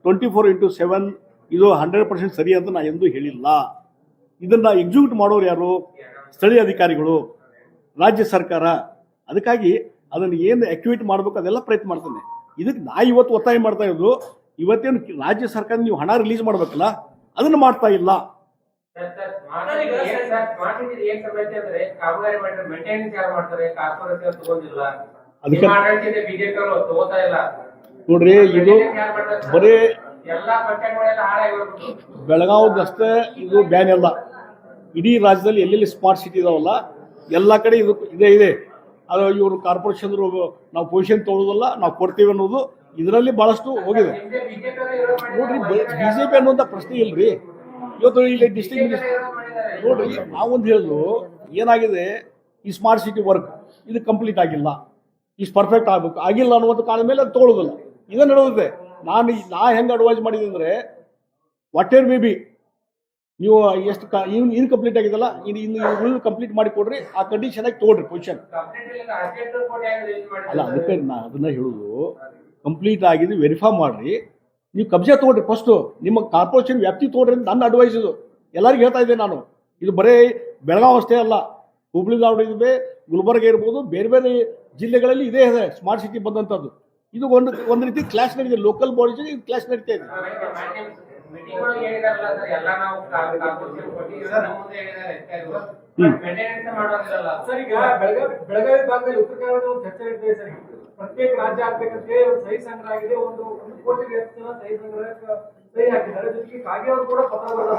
24/7 ಇದು 100% ಸರಿ ಅಂತ ನಾನು ಎಂದೂ ಹೇಳಿಲ್ಲ. ಇದನ್ನು ಎಕ್ಸಿಕ್ಯೂಟ್ ಮಾಡೋರು ಯಾರು? ಸ್ಥಳೀಯ ಅಧಿಕಾರಿಗಳು, ರಾಜ್ಯ ಸರ್ಕಾರ. ಅದಕ್ಕಾಗಿ ಅದನ್ನು ಏನು ಆಕ್ಟಿವೇಟ್ ಮಾಡಬೇಕು ಅದೆಲ್ಲ ಪ್ರಯತ್ನ ಮಾಡ್ತೇನೆ. ಇದಕ್ಕೆ ನಾ ಇವತ್ತು ಒತ್ತಾಯ ಮಾಡ್ತಾ ಇರೋದು, ಇವತ್ತೇನು ರಾಜ್ಯ ಸರ್ಕಾರ ನೀವು ಹಣ ರಿಲೀಸ್ ಮಾಡ್ಬೇಕಲ್ಲ, ಅದನ್ನ ಮಾಡ್ತಾ ಇಲ್ಲ. ಅದಕ್ಕೆ ನೋಡ್ರಿ, ಇದು ಬರೀ ಬೆಳಗಾವದಷ್ಟೇ ಇದು ಬ್ಯಾನ್ ಅಲ್ಲ, ಇಡೀ ರಾಜ್ಯದಲ್ಲಿ ಎಲ್ಲೆಲ್ಲಿ ಸ್ಮಾರ್ಟ್ ಸಿಟಿ ಇದಾವಲ್ಲ ಎಲ್ಲ ಕಡೆ ಇದು ಇದೆ. ಅದು ಇವರು ಕಾರ್ಪೊರೇಷನ್ ನಾವು ಪೊಸಿಷನ್ ತೊಗೊಳೋದಲ್ಲ, ನಾವು ಕೊಡ್ತೀವಿ ಅನ್ನೋದು ಇದರಲ್ಲಿ ಬಹಳಷ್ಟು ಹೋಗಿದೆ. ನೋಡ್ರಿ, ಬಿಜೆಪಿ ಅನ್ನುವಂಥ ಪ್ರಶ್ನೆ ಇಲ್ರಿ. ಇವತ್ತು ಇಲ್ಲಿ ಡಿಸ್ಟ್ರಿಕ್ಟ್ ನೋಡ್ರಿ, ನಾವೊಂದು ಹೇಳುದು ಏನಾಗಿದೆ, ಈ ಸ್ಮಾರ್ಟ್ ಸಿಟಿ ವರ್ಕ್ ಇದು ಕಂಪ್ಲೀಟ್ ಆಗಿಲ್ಲ, ಇಷ್ಟು ಪರ್ಫೆಕ್ಟ್ ಆಗಬೇಕು, ಆಗಿಲ್ಲ ಅನ್ನುವಂಥ ಕಾಲ ಮೇಲೆ ಅದು ತೊಗೊಳ್ಳೋದಿಲ್ಲ. ಇದನ್ನು ನಡೆಯುತ್ತೆ. ನಾ ಹೆಂಗೆ ಅಡ್ವೈಸ್ ಮಾಡಿದೆ ಅಂದರೆ, ವಾಟ್ ಎವರ್ ಮೇ ಬಿ, ನೀವು ಎಷ್ಟು ಇನ್ಕಂಪ್ಲೀಟ್ ಆಗಿದೆಲ್ಲ ಇನ್ನು ಕಂಪ್ಲೀಟ್ ಮಾಡಿ ಕೊಡ್ರಿ, ಆ ಕಂಡೀಷನ್ ಆಗಿ ತೊಗೊಳ್ರಿ ಪೊಸಿಷನ್. ಅಲ್ಲ, ಅದಕ್ಕೆ ನಾ ಅದನ್ನ ಹೇಳುದು, ಕಂಪ್ಲೀಟ್ ಆಗಿದೆ ವೆರಿಫೈ ಮಾಡ್ರಿ, ನೀವು ಕಬ್ಜಾ ತೊಗೊಳ್ರಿ ಫಸ್ಟು, ನಿಮ್ಮ ಕಾರ್ಪೊರೇಷನ್ ವ್ಯಾಪ್ತಿ ತೊಗೊಳ್ರಿ ಅಂತ ನನ್ನ ಅಡ್ವೈಸ್ ಇದು. ಎಲ್ಲರಿಗೂ ಹೇಳ್ತಾ ಇದ್ದೆ ನಾನು. ಇದು ಬರೀ ಬೆಳಗಾವಿ ಅಷ್ಟೇ ಅಲ್ಲ, ಹುಬ್ಳಿ ಧಾರವಾಡ ಇದೆ, ಗುಲ್ಬರ್ಗ ಇರ್ಬೋದು, ಬೇರೆ ಬೇರೆ ಜಿಲ್ಲೆಗಳಲ್ಲಿ ಇದೇ ಇದೆ ಸ್ಮಾರ್ಟ್ ಸಿಟಿ ಬಂದಂಥದ್ದು. ಇದು ಒಂದು ರೀತಿ ಕ್ಲಾಸ್ ನಡೀತಿದೆ, ಲೋಕಲ್ ಬಾಡೀಸ್ ಕ್ಲಾಸ್ ನಡೀತಾ ಇದೆ. ಸರ್, ಈಗ ಬೆಳಗಾವಿ ಭಾಗದಲ್ಲಿ ಉತ್ತರ ಕರ್ನಾಟಕದ ಒಂದು ಚರ್ಚೆ ನಡೀತಿದೆ ಸರ್. ಪ್ರತ್ಯೇಕ ರಾಜ್ಯ ಆಗ್ಬೇಕಂತ ಸಹಿ ಸಂಗ್ರಹ ಆಗಿದೆ, 1 ಕೋಟಿಗೆ ಹೆಚ್ಚು ಜನ ಸಹಿ ಸಂಗ್ರಹಕ್ಕೆ ಸಹಿ ಹಾಕಿದ್ದಾರೆ. ಜೊತೆಗೆ ಕಾಗೆ ಅವರು ಕೂಡ ಪತ್ರ ಬರೆದ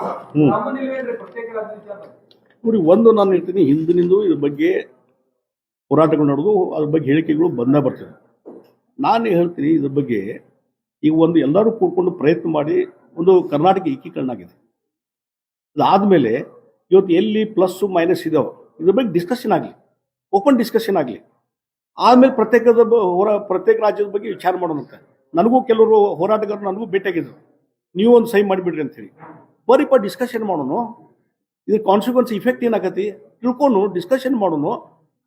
ನಮ್ಮಲ್ಲಿ ಇಲ್ವೇನ್ರಿ ಪ್ರತ್ಯೇಕ ರಾಜ್ಯ ವಿಚಾರ? ನೋಡಿ, ಒಂದು ನಾನು ಹೇಳ್ತೀನಿ, ಹಿಂದಿನಿಂದ ಇದ್ರ ಬಗ್ಗೆ ಹೋರಾಟಗಳು ನಡೆದು ಅದ್ರ ಬಗ್ಗೆ ಹೇಳಿಕೆಗಳು ಬಂದೇ ಬರ್ತದೆ. ನಾನು ಹೇಳ್ತೀನಿ ಇದ್ರ ಬಗ್ಗೆ ಈಗ ಒಂದು ಎಲ್ಲರೂ ಕೂಡ್ಕೊಂಡು ಪ್ರಯತ್ನ ಮಾಡಿ ಒಂದು ಕರ್ನಾಟಕ ಏಕೀಕರಣ ಆಗಿದೆ. ಅದಾದಮೇಲೆ ಇವತ್ತು ಎಲ್ಲಿ ಪ್ಲಸ್ಸು ಮೈನಸ್ ಇದಾವೆ ಇದ್ರ ಬಗ್ಗೆ ಡಿಸ್ಕಷನ್ ಆಗಲಿ, ಓಪನ್ ಡಿಸ್ಕಷನ್ ಆಗಲಿ. ಆದಮೇಲೆ ಪ್ರತ್ಯೇಕ ರಾಜ್ಯದ ಬಗ್ಗೆ ವಿಚಾರ ಮಾಡೋಣಂತೆ. ನನಗೂ ಕೆಲವರು ಹೋರಾಟಗಾರರು ನನಗೂ ಭೇಟಿಯಾಗಿದ್ರು, ನೀವು ಒಂದು ಸಹಿ ಮಾಡಿಬಿಡ್ರಿ ಅಂತೇಳಿ. ಬರೀಪ್ಪ ಡಿಸ್ಕಷನ್ ಮಾಡೋಣ, ಇದ್ರ ಕಾನ್ಸಿಕ್ವೆನ್ಸ್ ಇಫೆಕ್ಟ್ ಏನಾಗತ್ತೆ ತಿಳ್ಕೊಂಡು ಡಿಸ್ಕಷನ್ ಮಾಡೋಣ.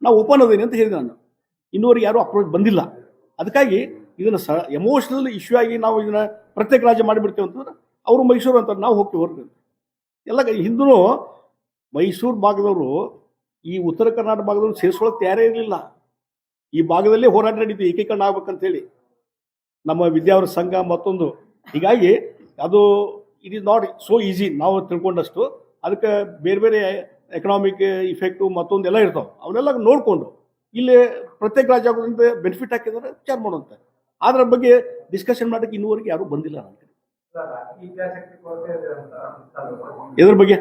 ನಾವು ಓಪನ್ ಅದೇನೆ ಅಂತ ಹೇಳಿದೆ ನಾನು. ಇನ್ನೂವರೆಗೆ ಯಾರೂ ಅಪ್ರೋಚ್ ಬಂದಿಲ್ಲ. ಅದಕ್ಕಾಗಿ ಇದನ್ನು ಎಮೋಷನಲ್ ಇಶ್ಯೂ ಆಗಿ ನಾವು ಇದನ್ನ ಪ್ರತ್ಯೇಕ ರಾಜ್ಯ ಮಾಡಿಬಿಡ್ತೇವೆ ಅಂತಂದ್ರೆ ಅವರು ಮೈಸೂರು ಅಂತಾರೆ, ನಾವು ಹೋಗ್ತೀವಿ ಹೊರಗೆ. ಎಲ್ಲ ಹಿಂದೂ ಮೈಸೂರು ಭಾಗದವರು ಈ ಉತ್ತರ ಕರ್ನಾಟಕ ಭಾಗದವರು ಸೇರಿಸ್ಕೊಳ್ಳೋಕೆ ತಯಾರೇ ಇರಲಿಲ್ಲ. ಈ ಭಾಗದಲ್ಲೇ ಹೋರಾಟ ನಡೀತು ಏಕೀಕರಣ ಆಗ್ಬೇಕಂತೇಳಿ, ನಮ್ಮ ವಿದ್ಯಾವರ ಸಂಘ ಮತ್ತೊಂದು. ಹೀಗಾಗಿ ಅದು it is not so easy ನಾವು ತಿಳ್ಕೊಂಡಷ್ಟು. ಅದಕ್ಕೆ ಬೇರೆ ಬೇರೆ ಎಕನಾಮಿಕ್ ಇಫೆಕ್ಟು ಮತ್ತೊಂದೆಲ್ಲ ಇರ್ತಾವೆ, ಅವನ್ನೆಲ್ಲ ನೋಡಿಕೊಂಡು ಇಲ್ಲಿ ಪ್ರತ್ಯೇಕ ರಾಜ್ಯ ಆಗೋದ್ರಿಂದ ಬೆನಿಫಿಟ್ ಹಾಕಿದ್ರೆ ವಿಚಾರ ಮಾಡುವಂತೆ. ಅದ್ರ ಬಗ್ಗೆ ಡಿಸ್ಕಷನ್ ಮಾಡೋಕ್ಕೆ ಇನ್ನೂವರೆಗೆ ಯಾರೂ ಬಂದಿಲ್ಲ ನನಗೆ. ಇದ್ರ ಬಗ್ಗೆ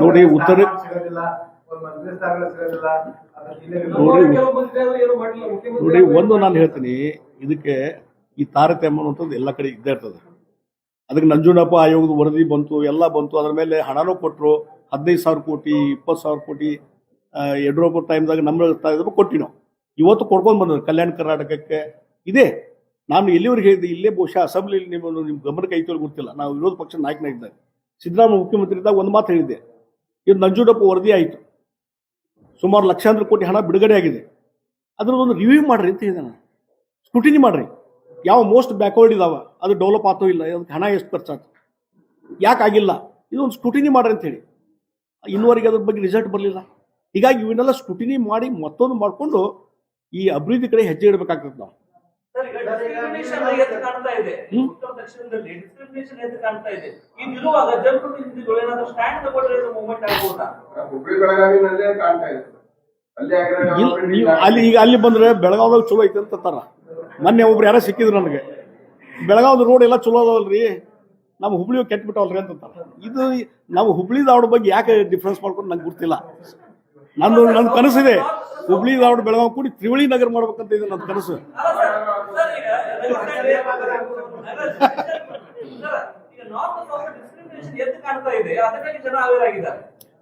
ನೋಡಿ, ನೋಡಿ ಒಂದು ನಾನು ಹೇಳ್ತೀನಿ, ಇದಕ್ಕೆ ಈ ತಾರತಮ್ಯ ಅನ್ನುವಂಥದ್ದು ಎಲ್ಲ ಕಡೆ ಇದ್ದೇ ಇರ್ತದೆ. ಅದಕ್ಕೆ ನಂಜುಂಡಪ್ಪ ಆಯೋಗದ ವರದಿ ಬಂತು, ಎಲ್ಲ ಬಂತು, ಅದ್ರ ಮೇಲೆ ಹಣನೂ ಕೊಟ್ಟರು. 15,000 ಕೋಟಿ 20,000 ಕೋಟಿ ಯಡಿಯೂರಪ್ಪ ಟೈಮ್ದಾಗ ನಮ್ಮ ಕೊಟ್ಟಿ ನಾವು ಇವತ್ತು ಕೊಡ್ಕೊಂಡು ಬಂದ್ರು ಕಲ್ಯಾಣ ಕರ್ನಾಟಕಕ್ಕೆ. ಇದೆ ನಾನು ಎಲ್ಲಿವರೆಗೆ ಹೇಳಿದ್ದೆ, ಇಲ್ಲೇ ಬಹುಶಃ ಅಸೆಂಬ್ಲಿಯಲ್ಲಿ ನಿಮ್ಮ ಗಮನಕ್ಕೆ ಐತೋ ಗೊತ್ತಿಲ್ಲ, ನಾವು ವಿರೋಧ ಪಕ್ಷದ ನಾಯಕನಾಗಿದ್ದಾಗ ಸಿದ್ದರಾಮಯ್ಯ ಮುಖ್ಯಮಂತ್ರಿ ಇದ್ದಾಗ ಒಂದು ಮಾತು ಹೇಳಿದ್ದೆ, ಇದು ನಂಜುಂಡಪ್ಪ ವರದಿ ಆಯಿತು, ಸುಮಾರು ಲಕ್ಷಾಂತರ ಕೋಟಿ ಹಣ ಬಿಡುಗಡೆ ಆಗಿದೆ, ಅದರದೊಂದು ರಿವ್ಯೂ ಮಾಡ್ರಿ ಅಂತ ಹೇಳಿದೆ ನಾನು. ಸ್ಕ್ರೂಟಿನಿ ಮಾಡ್ರಿ, ಯಾವ ಮೋಸ್ಟ್ ಬ್ಯಾಕ್ವರ್ಡ್ ಇದಾವ, ಅದು ಡೆವಲಪ್ ಆತೋ ಇಲ್ಲ, ಅದಕ್ಕೆ ಹಣ ಎಷ್ಟು ಖರ್ಚಾಯ್ತು, ಯಾಕಾಗಿಲ್ಲ, ಇದೊಂದು ಸ್ಕ್ರೂಟಿನಿ ಮಾಡ್ರಿ ಅಂತ ಹೇಳಿ. ಇನ್ನೂವರೆಗೆ ಅದ್ರ ಬಗ್ಗೆ ರಿಸಲ್ಟ್ ಬರಲಿಲ್ಲ. ಹೀಗಾಗಿ ಇವನ್ನೆಲ್ಲ ಸ್ಕ್ರೂಟಿನಿ ಮಾಡಿ ಮತ್ತೊಂದು ಮಾಡಿಕೊಂಡು ಈ ಅಭಿವೃದ್ಧಿ ಕಡೆ ಹೆಜ್ಜೆ ಇಡಬೇಕಾಗ್ತದೆ ನಾವು. ಅಲ್ಲಿ ಬಂದ್ರೆ ಬೆಳಗಾವ್ದಾಗ ಚಲೋ ಐತೆ ಅಂತಾರ. ಮೊನ್ನೆ ಒಬ್ರು ಯಾರೋ ಸಿಕ್ಕಿದ್ರು ನನಗೆ, ಬೆಳಗಾವ್ದ ರೋಡ್ ಎಲ್ಲ ಚಲೋ ಅದಾವಲ್ರಿ, ನಮ್ಮ ಹುಬ್ಳಿ ಕೆಟ್ಬಿಟ್ಟವಲ್ರಿ ಅಂತಾರ. ಇದು ನಾವು ಹುಬ್ಳಿ ಧಾರವಾಡ ಬಗ್ಗೆ ಯಾಕೆ ಡಿಫ್ರೆನ್ಸ್ ಮಾಡ್ಕೊಂಡು ನಂಗೆ ಗೊತ್ತಿಲ್ಲ. ನನ್ನ ಕನಸಿದೆ, ಹುಬ್ಳಿ ಧಾರವಾಡ ಬೆಳಗಾವಿ ಕೂಡಿ ತ್ರಿವಳಿ ನಗರ ಮಾಡ್ಬೇಕಂತ ಇದೆ ನನ್ನ ಕನಸು.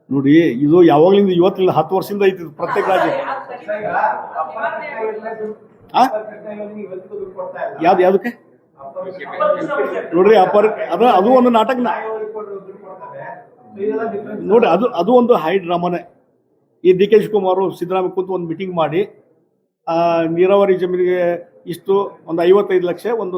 ನೋಡಿ, ಇದು ಯಾವಾಗ್ಲಿಂದ ಇವತ್ತಿಲ್ಲ 10 ವರ್ಷದಿಂದ ಐತಿ ಪ್ರತ್ಯೇಕ ರಾಜ್ಯ. ಯಾವ್ದಕ್ಕೆ ನೋಡ್ರಿ ಅದು ಒಂದು ನಾಟಕನ ನೋಡಿ, ಅದು ಒಂದು ಹೈ ಡ್ರಾಮಾನೇ. ಈ ಡಿ ಕೆ ಶಿವಕುಮಾರ್ ಸಿದ್ದರಾಮಯ್ಯ ಕೂತು ಒಂದು ಮೀಟಿಂಗ್ ಮಾಡಿ ನೀರಾವರಿ ಜಮೀನಿಗೆ ಇಷ್ಟು ಒಂದು 55 ಲಕ್ಷ ಒಂದು